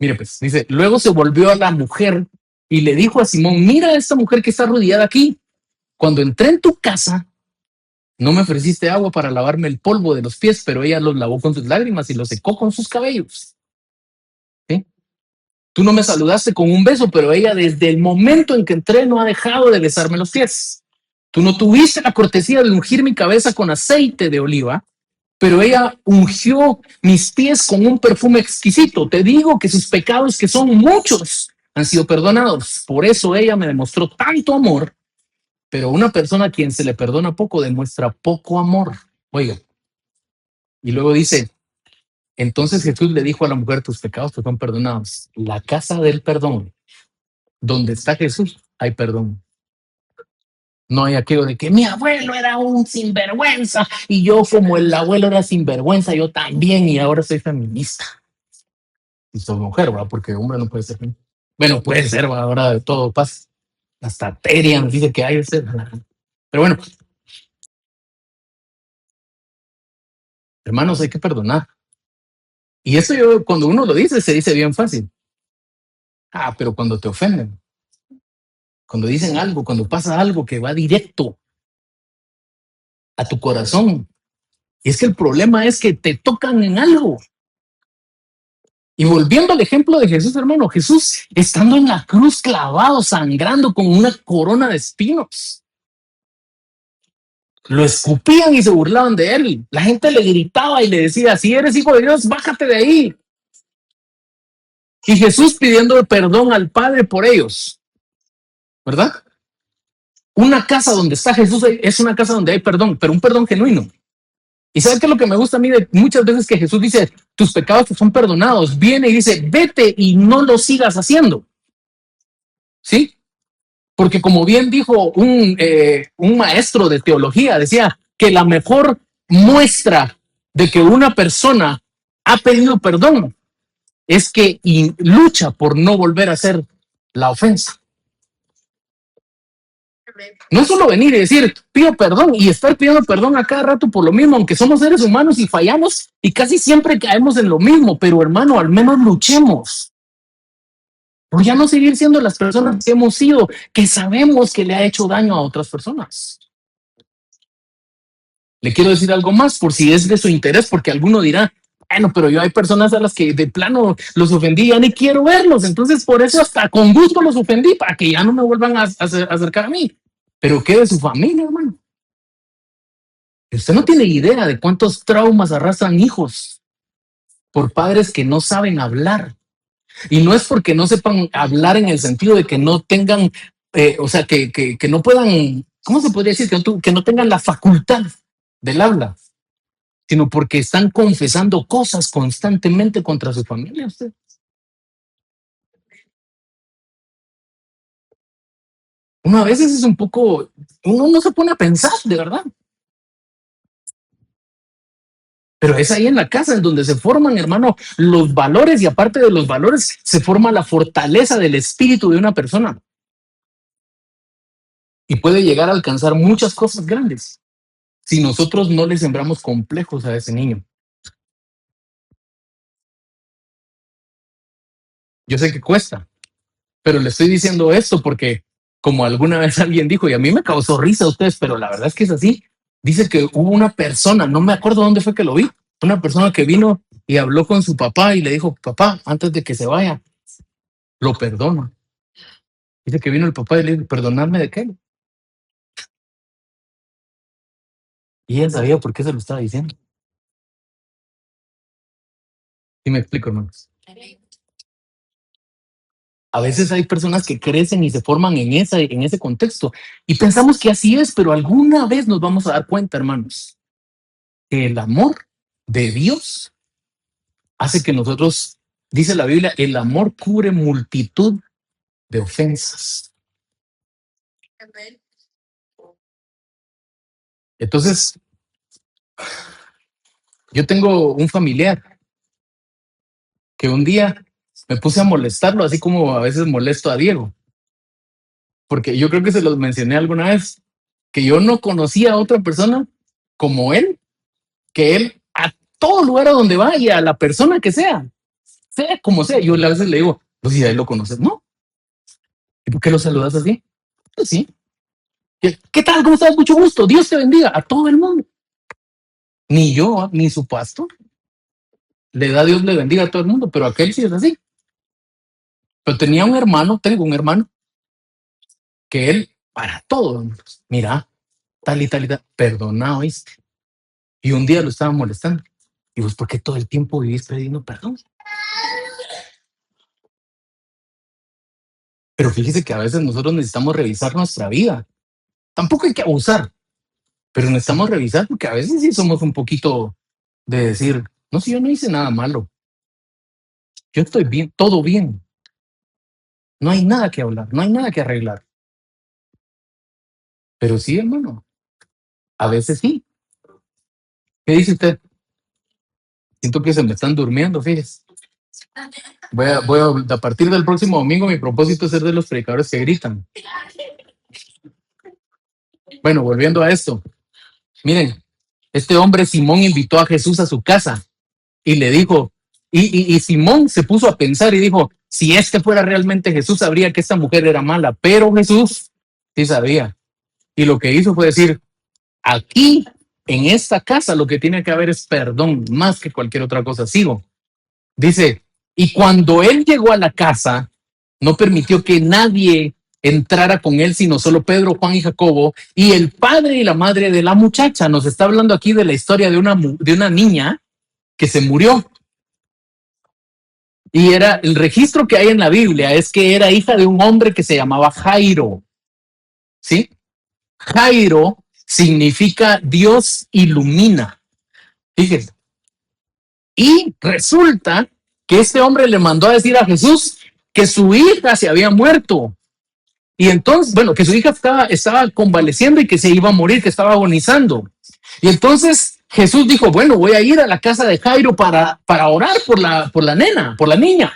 mire, pues dice, luego se volvió a la mujer y le dijo a Simón, mira a esta mujer que está arrodillada aquí. Cuando entré en tu casa, no me ofreciste agua para lavarme el polvo de los pies, pero ella los lavó con sus lágrimas y los secó con sus cabellos. ¿Sí? Tú no me saludaste con un beso, pero ella desde el momento en que entré no ha dejado de besarme los pies. Tú no tuviste la cortesía de ungir mi cabeza con aceite de oliva, pero ella ungió mis pies con un perfume exquisito. Te digo que sus pecados, que son muchos, han sido perdonados. Por eso ella me demostró tanto amor, pero una persona a quien se le perdona poco demuestra poco amor. Oiga, y luego dice, entonces Jesús le dijo a la mujer, tus pecados te son perdonados. La casa del perdón, donde está Jesús, hay perdón. No hay aquello de que mi abuelo era un sinvergüenza y yo como el abuelo era sinvergüenza, yo también y ahora soy feminista. Y soy mujer, ¿verdad? Porque hombre no puede ser. Bueno, puede ser, ¿verdad? Ahora de todo pasa. Hasta Terian dice que hay ese. Pero bueno, hermanos, hay que perdonar. Y eso yo, cuando uno lo dice, se dice bien fácil. Ah, pero cuando te ofenden, cuando dicen algo, cuando pasa algo que va directo a tu corazón. Y es que el problema es que te tocan en algo. Y volviendo al ejemplo de Jesús, hermano, Jesús estando en la cruz clavado, sangrando con una corona de espinos. Lo escupían y se burlaban de él. La gente le gritaba y le decía, si eres hijo de Dios, bájate de ahí. Y Jesús pidiendo perdón al Padre por ellos, ¿verdad? Una casa donde está Jesús es una casa donde hay perdón, pero un perdón genuino. ¿Y sabes qué es lo que me gusta a mí de muchas veces que Jesús dice, tus pecados te son perdonados? Viene y dice, vete y no lo sigas haciendo. ¿Sí? Porque como bien dijo un maestro de teología, decía que la mejor muestra de que una persona ha pedido perdón es que lucha por no volver a hacer la ofensa. No es solo venir y decir, pido perdón y estar pidiendo perdón a cada rato por lo mismo, aunque somos seres humanos y fallamos y casi siempre caemos en lo mismo, pero hermano, al menos luchemos por ya no seguir siendo las personas que hemos sido, que sabemos que le ha hecho daño a otras personas. Le quiero decir algo más por si es de su interés, porque alguno dirá, bueno, pero yo hay personas a las que de plano los ofendí, ya ni quiero verlos, entonces por eso hasta con gusto los ofendí, para que ya no me vuelvan a acercar a mí. Pero ¿qué de su familia, hermano? Usted no tiene idea de cuántos traumas arrastran hijos por padres que no saben hablar. Y no es porque no sepan hablar en el sentido de que no tengan, o sea, que no puedan, ¿cómo se podría decir? Que no tengan la facultad del habla, sino porque están confesando cosas constantemente contra su familia. Usted. Uno a veces es un poco, uno no se pone a pensar, de verdad. Pero es ahí en la casa en donde se forman, hermano, los valores y aparte de los valores se forma la fortaleza del espíritu de una persona y puede llegar a alcanzar muchas cosas grandes si nosotros no le sembramos complejos a ese niño. Yo sé que cuesta, pero le estoy diciendo esto porque, como alguna vez alguien dijo, y a mí me causó risa a ustedes, pero la verdad es que es así. Dice que hubo una persona, no me acuerdo dónde fue que lo vi, una persona que vino y habló con su papá y le dijo, papá, antes de que se vaya, lo perdono. Dice que vino el papá y le dijo, ¿perdonarme de qué? Y él sabía por qué se lo estaba diciendo. Y me explico, hermanos. A veces hay personas que crecen y se forman en ese contexto y pensamos que así es, pero alguna vez nos vamos a dar cuenta, hermanos, que el amor de Dios hace que nosotros, dice la Biblia, el amor cubre multitud de ofensas. Entonces, yo tengo un familiar que un día me puse a molestarlo, así como a veces molesto a Diego, porque yo creo que se los mencioné alguna vez, que yo no conocía a otra persona como él, que él a todo lugar a donde va y a la persona que sea como sea, yo a veces le digo, pues si a él lo conoces, ¿no? ¿Y por qué lo saludas así? Pues sí. ¿Qué tal? ¿Cómo estás? Mucho gusto. Dios te bendiga a todo el mundo. Ni yo, ni su pastor. Le da Dios le bendiga a todo el mundo, pero aquel sí es así. Pero tenía un hermano, tengo un hermano, que él, para todo, mira, tal y tal y tal, perdona, ¿oíste? Y un día lo estaba molestando. Y vos, ¿por qué todo el tiempo vivís pidiendo perdón? Pero fíjese que a veces nosotros necesitamos revisar nuestra vida. Tampoco hay que abusar, pero necesitamos revisar porque a veces sí somos un poquito de decir, no, si yo no hice nada malo, yo estoy bien, todo bien, no hay nada que hablar, no hay nada que arreglar. Pero sí, hermano, a veces sí. ¿Qué dice usted? Siento que se me están durmiendo, fíjese. A partir del próximo domingo, mi propósito es ser de los predicadores que gritan. Bueno, volviendo a esto, miren, este hombre Simón invitó a Jesús a su casa y le dijo, y Simón se puso a pensar y dijo, si este fuera realmente Jesús, sabría que esta mujer era mala, pero Jesús sí sabía. Y lo que hizo fue decir, aquí, en esta casa, lo que tiene que haber es perdón, más que cualquier otra cosa. Sigo. Dice, y cuando él llegó a la casa, no permitió que nadie entrara con él, sino solo Pedro, Juan y Jacobo, y el padre y la madre de la muchacha. Nos está hablando aquí de la historia de una niña que se murió. Y era el registro que hay en la Biblia es que era hija de un hombre que se llamaba Jairo. ¿Sí? Jairo significa Dios ilumina. Fíjense. Y resulta que este hombre le mandó a decir a Jesús que su hija se había muerto. Y entonces, bueno, que su hija estaba convaleciendo y que se iba a morir, que estaba agonizando. Y entonces Jesús dijo, bueno, voy a ir a la casa de Jairo para orar por la nena, por la niña.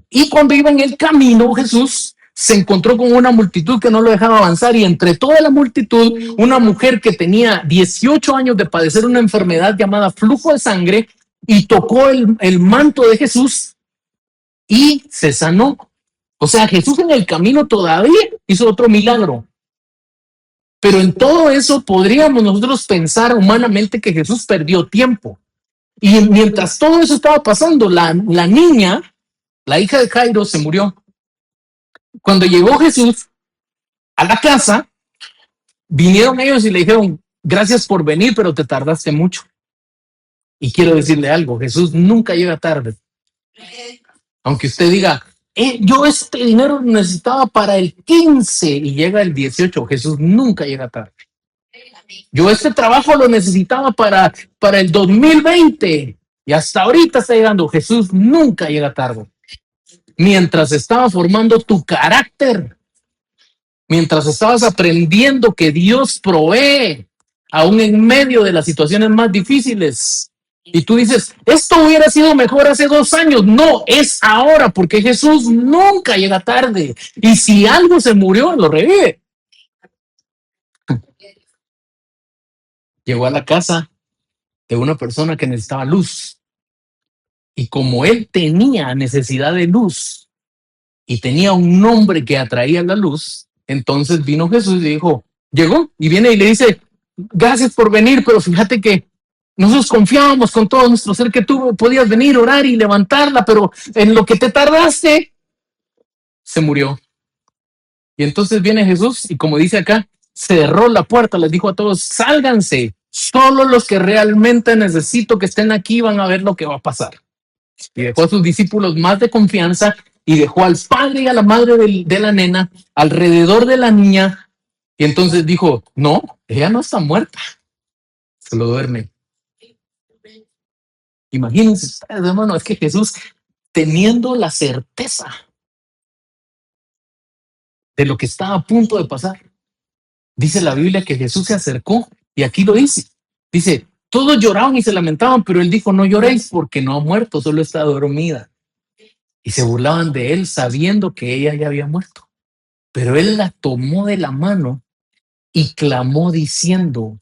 Y cuando iba en el camino, Jesús se encontró con una multitud que no lo dejaba avanzar y entre toda la multitud, una mujer que tenía 18 años de padecer una enfermedad llamada flujo de sangre y tocó el manto de Jesús y se sanó. O sea, Jesús en el camino todavía hizo otro milagro. Pero en todo eso podríamos nosotros pensar humanamente que Jesús perdió tiempo. Y mientras todo eso estaba pasando, la niña, la hija de Jairo, se murió. Cuando llegó Jesús a la casa, vinieron ellos y le dijeron, gracias por venir, pero te tardaste mucho. Y quiero decirle algo, Jesús nunca llega tarde. Aunque usted diga, yo este dinero necesitaba para el 15 y llega el 18, Jesús nunca llega tarde. Yo este trabajo lo necesitaba para el 2020 y hasta ahorita está llegando. Jesús nunca llega tarde. Mientras estaba formando tu carácter, mientras estabas aprendiendo que Dios provee, aún en medio de las situaciones más difíciles. Y tú dices, esto hubiera sido mejor hace 2 años. No, es ahora, porque Jesús nunca llega tarde. Y si algo se murió, lo revive. Llegó a la casa de una persona que necesitaba luz. Y como él tenía necesidad de luz, y tenía un nombre que atraía la luz. Entonces vino Jesús y dijo, llegó y viene y le dice, gracias por venir, pero fíjate que nosotros confiábamos con todo nuestro ser que tú podías venir, orar y levantarla, pero en lo que te tardaste, se murió. Y entonces viene Jesús y como dice acá, cerró la puerta, les dijo a todos, sálganse, solo los que realmente necesito que estén aquí van a ver lo que va a pasar. Y dejó a sus discípulos más de confianza y dejó al padre y a la madre de la nena alrededor de la niña. Y entonces dijo, no, ella no está muerta, se lo duerme. Imagínense ustedes, hermano, es que Jesús, teniendo la certeza de lo que estaba a punto de pasar, dice la Biblia que Jesús se acercó y aquí lo dice. Dice, todos lloraban y se lamentaban, pero él dijo, no lloréis porque no ha muerto, solo está dormida. Y se burlaban de él sabiendo que ella ya había muerto. Pero él la tomó de la mano y clamó diciendo,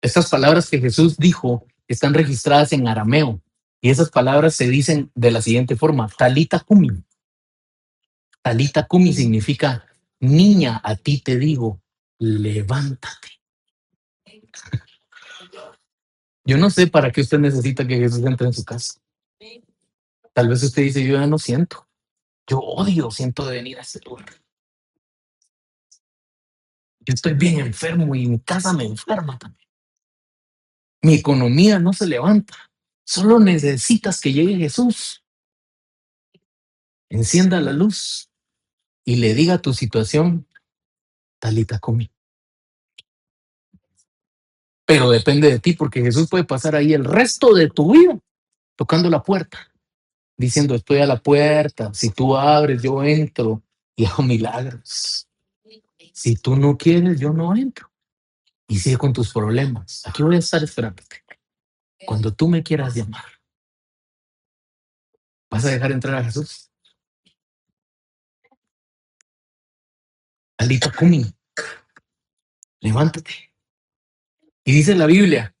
estas palabras que Jesús dijo están registradas en arameo y esas palabras se dicen de la siguiente forma, talita kumi. Talita kumi significa, niña, a ti te digo, levántate. Yo no sé para qué usted necesita que Jesús entre en su casa. Tal vez usted dice, yo ya no siento. Yo siento de venir a este lugar. Yo estoy bien enfermo y mi casa me enferma también. Mi economía no se levanta. Solo necesitas que llegue Jesús. Encienda la luz y le diga tu situación, talita kumi. Pero depende de ti porque Jesús puede pasar ahí el resto de tu vida tocando la puerta, diciendo estoy a la puerta, si tú abres yo entro y hago milagros. Si tú no quieres yo no entro y sigue con tus problemas. Aquí voy a estar esperándote. Cuando tú me quieras llamar, ¿vas a dejar entrar a Jesús? Talita kumi, levántate. Y dice la Biblia,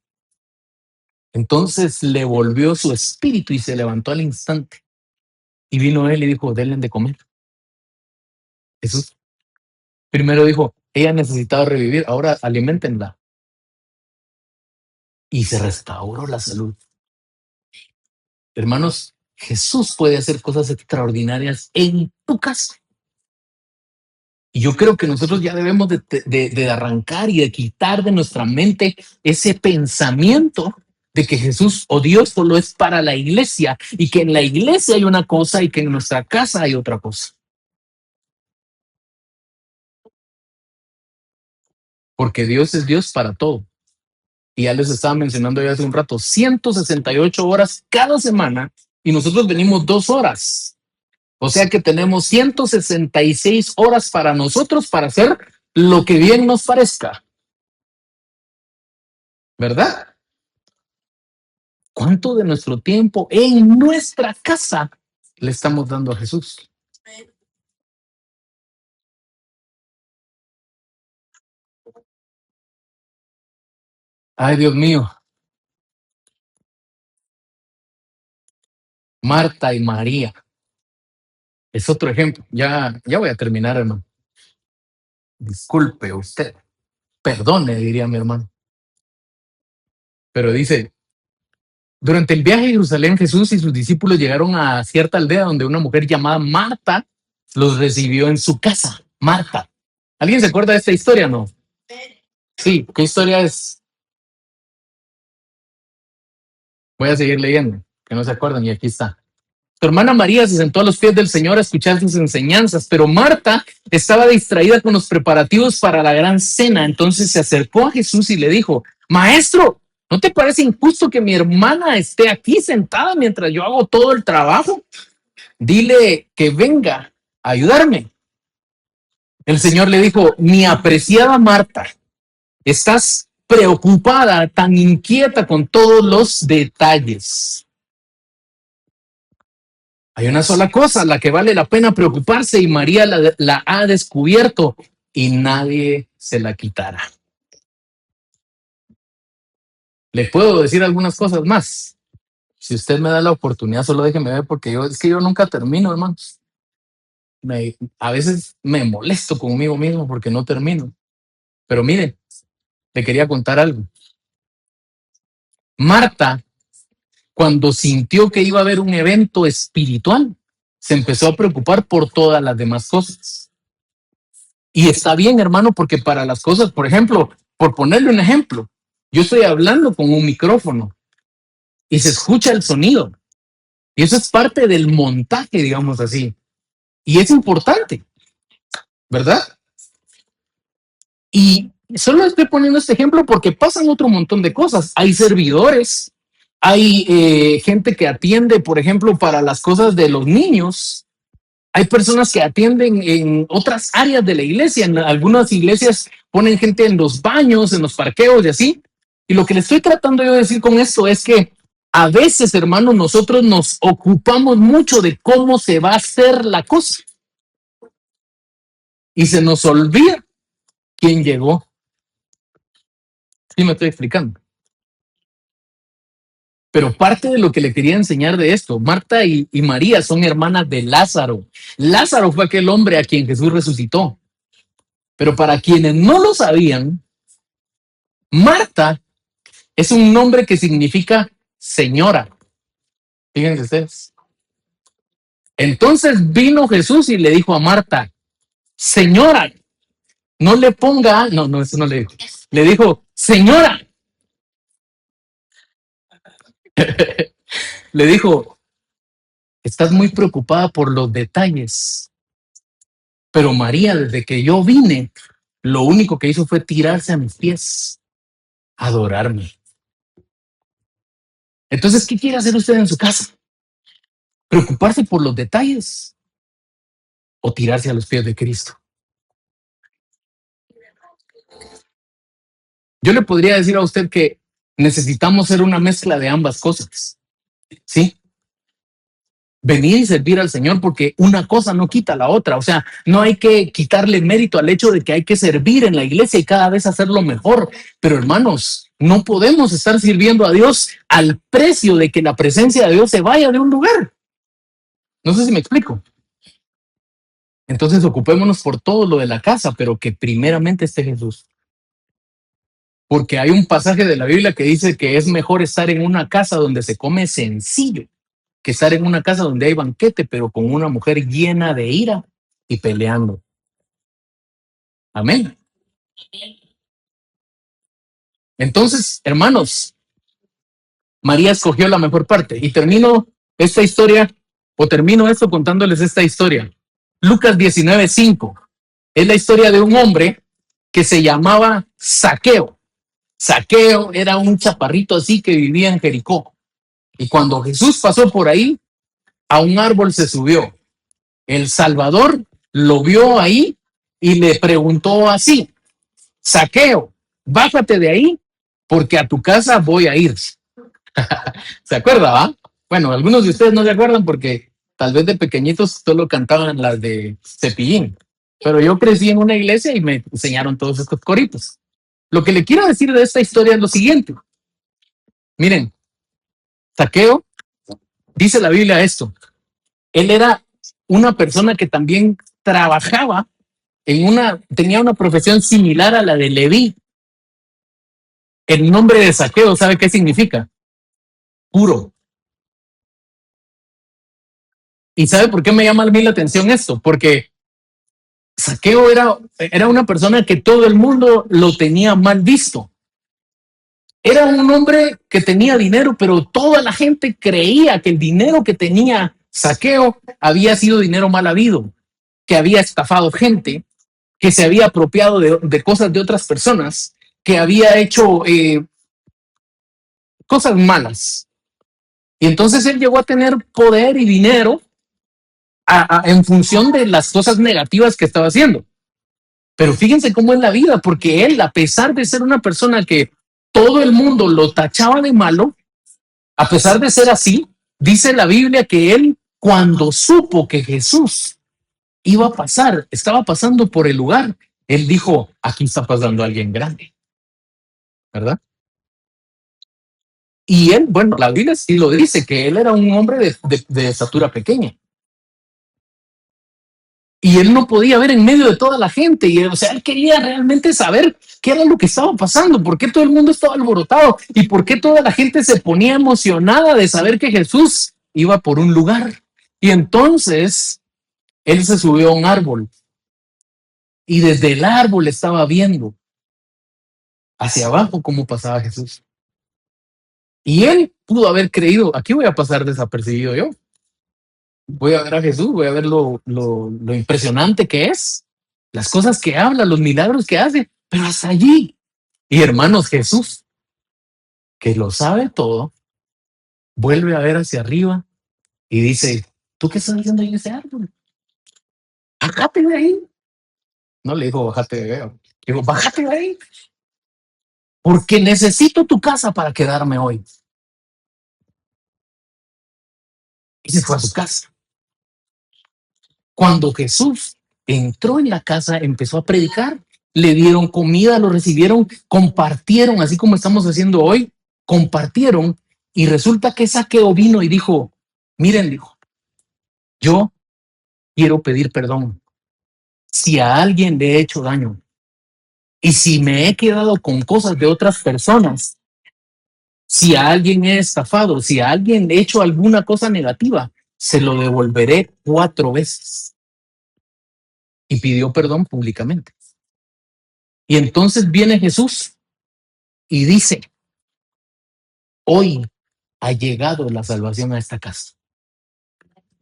entonces le volvió su espíritu y se levantó al instante. Y vino él y dijo, denle de comer. Jesús primero dijo, ella necesitaba revivir, ahora aliméntenla. Y se restauró la salud. Hermanos, Jesús puede hacer cosas extraordinarias en tu casa. Y yo creo que nosotros ya debemos de arrancar y de quitar de nuestra mente ese pensamiento de que Jesús o Dios solo es para la iglesia y que en la iglesia hay una cosa y que en nuestra casa hay otra cosa. Porque Dios es Dios para todo. Y ya les estaba mencionando ya hace un rato, 168 horas cada semana y nosotros venimos 2 horas. O sea que tenemos 166 horas para nosotros para hacer lo que bien nos parezca. ¿Verdad? ¿Cuánto de nuestro tiempo en nuestra casa le estamos dando a Jesús? Ay, Dios mío. Marta y María. Es otro ejemplo. Ya voy a terminar, hermano. Disculpe usted. Perdone, diría mi hermano. Pero dice, durante el viaje a Jerusalén, Jesús y sus discípulos llegaron a cierta aldea donde una mujer llamada Marta los recibió en su casa. Marta. ¿Alguien se acuerda de esta historia, no? Sí, ¿qué historia es? Voy a seguir leyendo, que no se acuerdan, y aquí está. Su hermana María se sentó a los pies del Señor a escuchar sus enseñanzas, pero Marta estaba distraída con los preparativos para la gran cena. Entonces se acercó a Jesús y le dijo, Maestro, ¿no te parece injusto que mi hermana esté aquí sentada mientras yo hago todo el trabajo? Dile que venga a ayudarme. El Señor le dijo, mi apreciada Marta, estás preocupada, tan inquieta con todos los detalles. Hay una sola cosa, la que vale la pena preocuparse y María la ha descubierto y nadie se la quitará. Le puedo decir algunas cosas más. Si usted me da la oportunidad, solo déjeme ver porque es que yo nunca termino, hermanos. a veces me molesto conmigo mismo porque no termino. Pero mire, le quería contar algo. Marta, cuando sintió que iba a haber un evento espiritual, se empezó a preocupar por todas las demás cosas. Y está bien, hermano, porque para las cosas, por ejemplo, por ponerle un ejemplo, yo estoy hablando con un micrófono y se escucha el sonido. Y eso es parte del montaje, digamos así. Y es importante, ¿verdad? Y solo estoy poniendo este ejemplo porque pasan otro montón de cosas. Hay servidores, hay gente que atiende, por ejemplo, para las cosas de los niños. Hay personas que atienden en otras áreas de la iglesia. En algunas iglesias ponen gente en los baños, en los parqueos y así. Y lo que le estoy tratando yo de decir con esto es que a veces, hermanos, nosotros nos ocupamos mucho de cómo se va a hacer la cosa y se nos olvida quién llegó. Sí, me estoy explicando. Pero parte de lo que le quería enseñar de esto, Marta y María son hermanas de Lázaro. Lázaro fue aquel hombre a quien Jesús resucitó. Pero para quienes no lo sabían, Marta es un nombre que significa señora. Fíjense ustedes. Entonces vino Jesús y le dijo a Marta, señora, no le ponga, no, eso no le dijo. Le dijo, señora, le dijo, estás muy preocupada por los detalles. Pero María, desde que yo vine, lo único que hizo fue tirarse a mis pies, adorarme. Entonces, ¿qué quiere hacer usted en su casa? ¿Preocuparse por los detalles o tirarse a los pies de Cristo? Yo le podría decir a usted que necesitamos ser una mezcla de ambas cosas. ¿Sí? Venir y servir al Señor porque una cosa no quita la otra. O sea, no hay que quitarle mérito al hecho de que hay que servir en la iglesia y cada vez hacerlo mejor. Pero hermanos, no podemos estar sirviendo a Dios al precio de que la presencia de Dios se vaya de un lugar. No sé si me explico. Entonces ocupémonos por todo lo de la casa, pero que primeramente esté Jesús. Porque hay un pasaje de la Biblia que dice que es mejor estar en una casa donde se come sencillo que estar en una casa donde hay banquete, pero con una mujer llena de ira y peleando. Amén. Entonces, hermanos, María escogió la mejor parte. Y termino esta historia, o termino esto contándoles esta historia. Lucas 19:5. Es la historia de un hombre que se llamaba Zaqueo. Zaqueo era un chaparrito así que vivía en Jericó. Y cuando Jesús pasó por ahí, a un árbol se subió. El Salvador lo vio ahí y le preguntó así: Zaqueo, bájate de ahí porque a tu casa voy a ir. ¿Se acuerda, va? Bueno, algunos de ustedes no se acuerdan porque tal vez de pequeñitos solo cantaban las de Cepillín. Pero yo crecí en una iglesia y me enseñaron todos estos coritos. Lo que le quiero decir de esta historia es lo siguiente. Miren, Zaqueo, dice la Biblia esto. Él era una persona que también trabajaba tenía una profesión similar a la de Leví. El nombre de Zaqueo, ¿sabe qué significa? Puro. ¿Y sabe por qué me llama a mí la atención esto? Porque Zaqueo era una persona que todo el mundo lo tenía mal visto. Era un hombre que tenía dinero, pero toda la gente creía que el dinero que tenía Zaqueo había sido dinero mal habido, que había estafado gente, que se había apropiado de cosas de otras personas, que había hecho cosas malas. Y entonces él llegó a tener poder y dinero en función de las cosas negativas que estaba haciendo. Pero fíjense cómo es la vida, porque él, a pesar de ser una persona que todo el mundo lo tachaba de malo, a pesar de ser así, dice la Biblia que él, cuando supo que Jesús iba a pasar, estaba pasando por el lugar, él dijo: aquí está pasando alguien grande, ¿verdad? Y él, bueno, la Biblia sí lo dice, que él era un hombre de estatura pequeña. Y él no podía ver en medio de toda la gente. Y, o sea, él quería realmente saber qué era lo que estaba pasando, por qué todo el mundo estaba alborotado y por qué toda la gente se ponía emocionada de saber que Jesús iba por un lugar. Y entonces él se subió a un árbol y desde el árbol estaba viendo hacia abajo cómo pasaba Jesús. Y él pudo haber creído, aquí voy a pasar desapercibido yo. Voy a ver a Jesús, voy a ver lo impresionante que es, las cosas que habla, los milagros que hace, pero hasta allí. Y hermanos, Jesús, que lo sabe todo, vuelve a ver hacia arriba y dice, ¿tú qué estás haciendo ahí en ese árbol? Bájate de ahí. No le dijo, bájate de ahí. Digo, bájate de ahí, porque necesito tu casa para quedarme hoy. Y se fue a su casa. Cuando Jesús entró en la casa, empezó a predicar, le dieron comida, lo recibieron, compartieron, así como estamos haciendo hoy, compartieron, y resulta que Zaqueo vino y dijo, miren, dijo, yo quiero pedir perdón si a alguien le he hecho daño y si me he quedado con cosas de otras personas, si a alguien he estafado, si a alguien he hecho alguna cosa negativa, se lo devolveré 4 veces. Y pidió perdón públicamente. Y entonces viene Jesús y dice, hoy ha llegado la salvación a esta casa,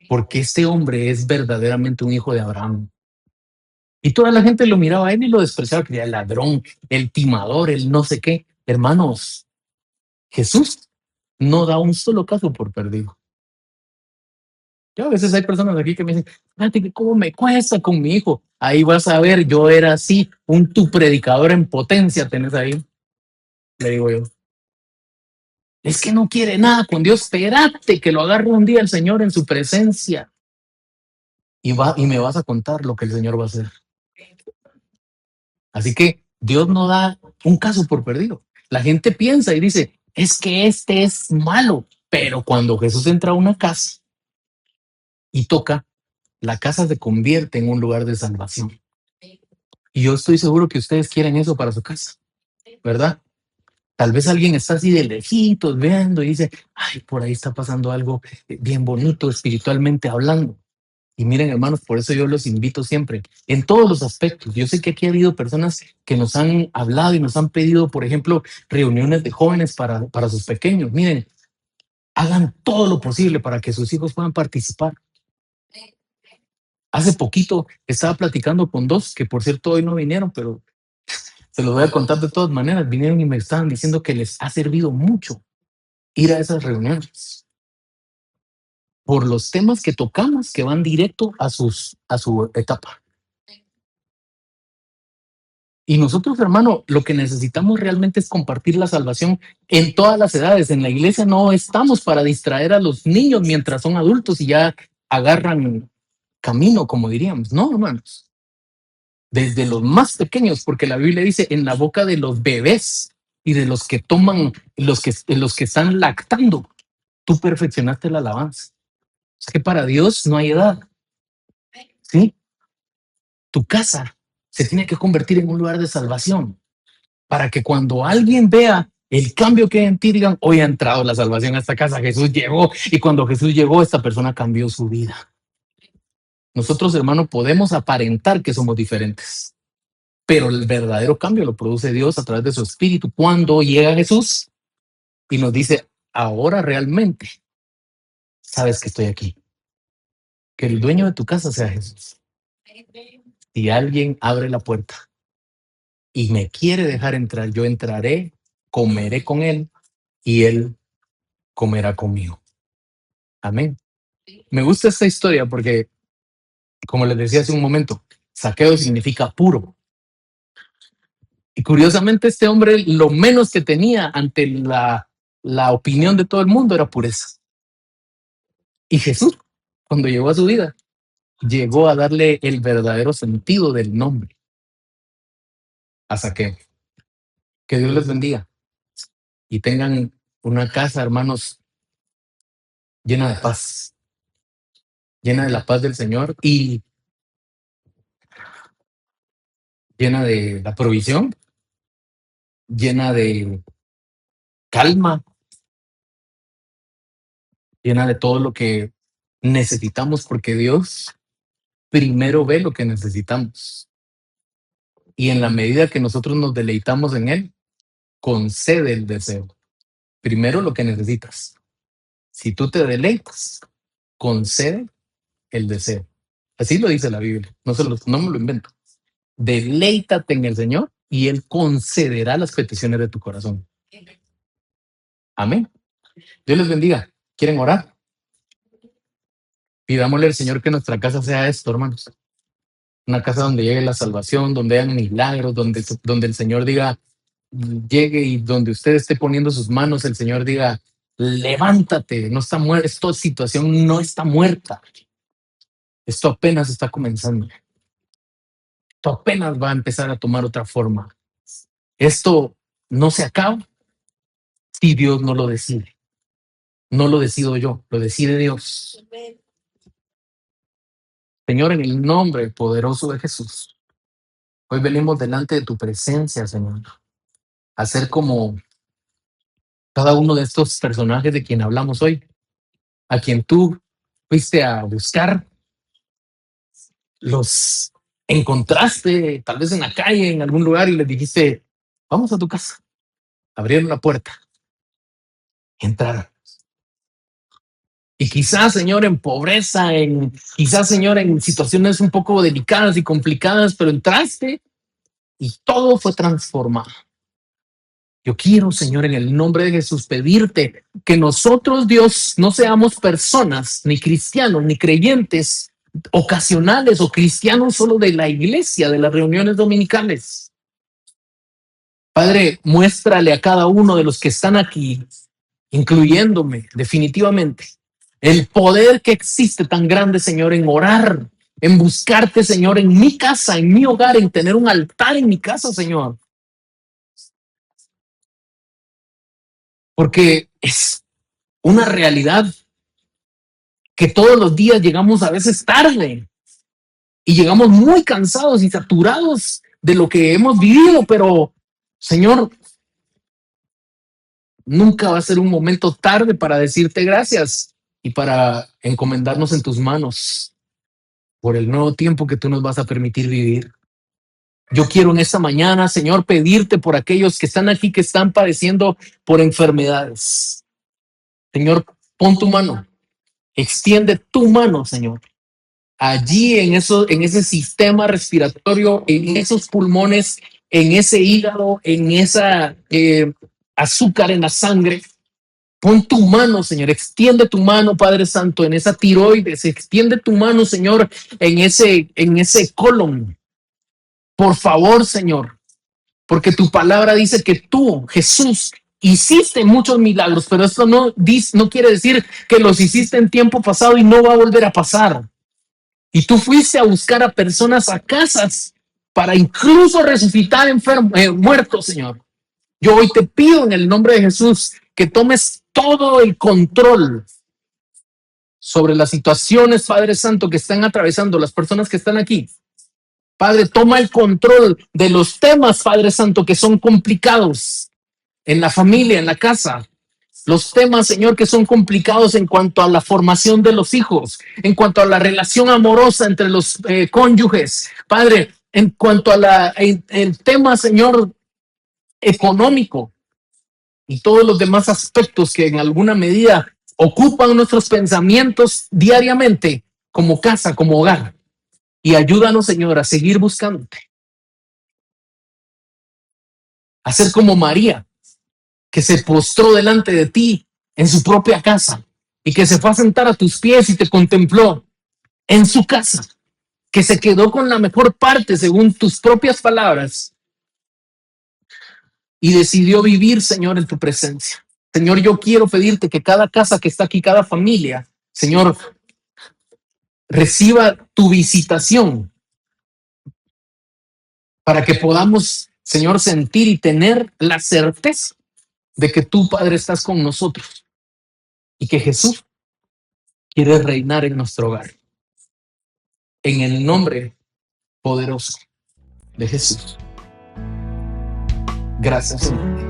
porque este hombre es verdaderamente un hijo de Abraham. Y toda la gente lo miraba a él y lo despreciaba, que era el ladrón, el timador, el no sé qué. Hermanos, Jesús no da un solo caso por perdido. Yo a veces hay personas aquí que me dicen, fíjate que cómo me cuesta con mi hijo. Ahí vas a ver, yo era así, un tu predicador en potencia tenés ahí, le digo yo. Es que no quiere nada con Dios. Espérate que lo agarre un día el Señor en su presencia y me vas a contar lo que el Señor va a hacer. Así que Dios no da un caso por perdido. La gente piensa y dice, es que este es malo. Pero cuando Jesús entra a una casa y toca, la casa se convierte en un lugar de salvación. Y yo estoy seguro que ustedes quieren eso para su casa, ¿verdad? Tal vez alguien está así de lejitos viendo y dice, ay, por ahí está pasando algo bien bonito espiritualmente hablando. Y miren, hermanos, por eso yo los invito siempre, en todos los aspectos. Yo sé que aquí ha habido personas que nos han hablado y nos han pedido, por ejemplo, reuniones de jóvenes para sus pequeños. Miren, hagan todo lo posible para que sus hijos puedan participar. Hace poquito estaba platicando con 2, que por cierto hoy no vinieron, pero se los voy a contar de todas maneras. Vinieron y me estaban diciendo que les ha servido mucho ir a esas reuniones por los temas que tocamos que van directo a su etapa. Y nosotros, hermano, lo que necesitamos realmente es compartir la salvación en todas las edades. En la iglesia no estamos para distraer a los niños mientras son adultos y ya agarran camino, como diríamos. No, hermanos. Desde los más pequeños, porque la Biblia dice en la boca de los bebés y de los que toman, los que están lactando, tú perfeccionaste la alabanza. O sea que para Dios no hay edad. ¿Sí? Tu casa se tiene que convertir en un lugar de salvación para que cuando alguien vea el cambio que hay en ti, digan, hoy ha entrado la salvación a esta casa, Jesús llegó, y cuando Jesús llegó, esta persona cambió su vida. Nosotros, hermanos, podemos aparentar que somos diferentes, pero el verdadero cambio lo produce Dios a través de su Espíritu cuando llega Jesús y nos dice, ahora realmente sabes que estoy aquí, que el dueño de tu casa sea Jesús. Si alguien abre la puerta y me quiere dejar entrar, yo entraré, comeré con él y él comerá conmigo. Amén. Me gusta esta historia porque, como les decía hace un momento, saqueo significa puro. Y curiosamente este hombre lo menos que tenía ante la opinión de todo el mundo era pureza. Y Jesús, cuando llegó a su vida, llegó a darle el verdadero sentido del nombre a Saqueo. Que Dios les bendiga y tengan una casa, hermanos, llena de paz, llena de la paz del Señor y llena de la provisión, llena de calma, llena de todo lo que necesitamos, porque Dios primero ve lo que necesitamos. Y en la medida que nosotros nos deleitamos en Él, concede el deseo. Primero lo que necesitas. Si tú te deleitas, concede el deseo. Así lo dice la Biblia. No me lo invento. Deleítate en el Señor y Él concederá las peticiones de tu corazón. Amén. Dios les bendiga. ¿Quieren orar? Pidámosle al Señor que nuestra casa sea esto, hermanos. Una casa donde llegue la salvación, donde hayan milagros, donde el Señor diga, llegue, y donde usted esté poniendo sus manos, el Señor diga, levántate, no está muerta, esta situación no está muerta. Esto apenas está comenzando. Esto apenas va a empezar a tomar otra forma. Esto no se acaba si Dios no lo decide. No lo decido yo, lo decide Dios. Señor, en el nombre poderoso de Jesús, hoy venimos delante de tu presencia, Señor, a ser como cada uno de estos personajes de quien hablamos hoy, a quien tú fuiste a buscar, los encontraste tal vez en la calle, en algún lugar, y les dijiste, vamos a tu casa. Abrieron la puerta, entraron. Y quizás, Señor, en pobreza, quizás, Señor, en situaciones un poco delicadas y complicadas, pero entraste y todo fue transformado. Yo quiero, Señor, en el nombre de Jesús, pedirte que nosotros, Dios, no seamos personas, ni cristianos, ni creyentes ocasionales o cristianos solo de la iglesia, de las reuniones dominicales. Padre, muéstrale a cada uno de los que están aquí, incluyéndome definitivamente, el poder que existe tan grande, Señor, en orar, en buscarte, Señor, en mi casa, en mi hogar, en tener un altar en mi casa, Señor. Porque es una realidad que todos los días llegamos a veces tarde y llegamos muy cansados y saturados de lo que hemos vivido, pero, Señor, nunca va a ser un momento tarde para decirte gracias y para encomendarnos en tus manos por el nuevo tiempo que tú nos vas a permitir vivir. Yo quiero en esta mañana, Señor, pedirte por aquellos que están aquí, que están padeciendo por enfermedades. Señor, pon tu mano, extiende tu mano, Señor, allí en ese sistema respiratorio, en esos pulmones, en ese hígado, en esa azúcar en la sangre. Pon tu mano, Señor, extiende tu mano, Padre Santo, en esa tiroides, extiende tu mano, Señor, en ese colon. Por favor, Señor, porque tu palabra dice que tú, Jesús, hiciste muchos milagros, pero esto no quiere decir que los hiciste en tiempo pasado y no va a volver a pasar. Y tú fuiste a buscar a personas a casas para incluso resucitar muertos, Señor. Yo hoy te pido en el nombre de Jesús que tomes todo el control sobre las situaciones, Padre Santo, que están atravesando las personas que están aquí. Padre, toma el control de los temas, Padre Santo, que son complicados en la familia, en la casa. Los temas, Señor, que son complicados en cuanto a la formación de los hijos, en cuanto a la relación amorosa entre los cónyuges. Padre, en cuanto a el tema, Señor, económico y todos los demás aspectos que en alguna medida ocupan nuestros pensamientos diariamente como casa, como hogar. Y ayúdanos, Señor, a seguir buscándote. A ser como María, que se postró delante de ti en su propia casa y que se fue a sentar a tus pies y te contempló en su casa, que se quedó con la mejor parte según tus propias palabras y decidió vivir, Señor, en tu presencia. Señor, yo quiero pedirte que cada casa que está aquí, cada familia, Señor, reciba tu visitación para que podamos, Señor, sentir y tener la certeza de que tú, Padre, estás con nosotros y que Jesús quiere reinar en nuestro hogar. En el nombre poderoso de Jesús. Gracias, Señor.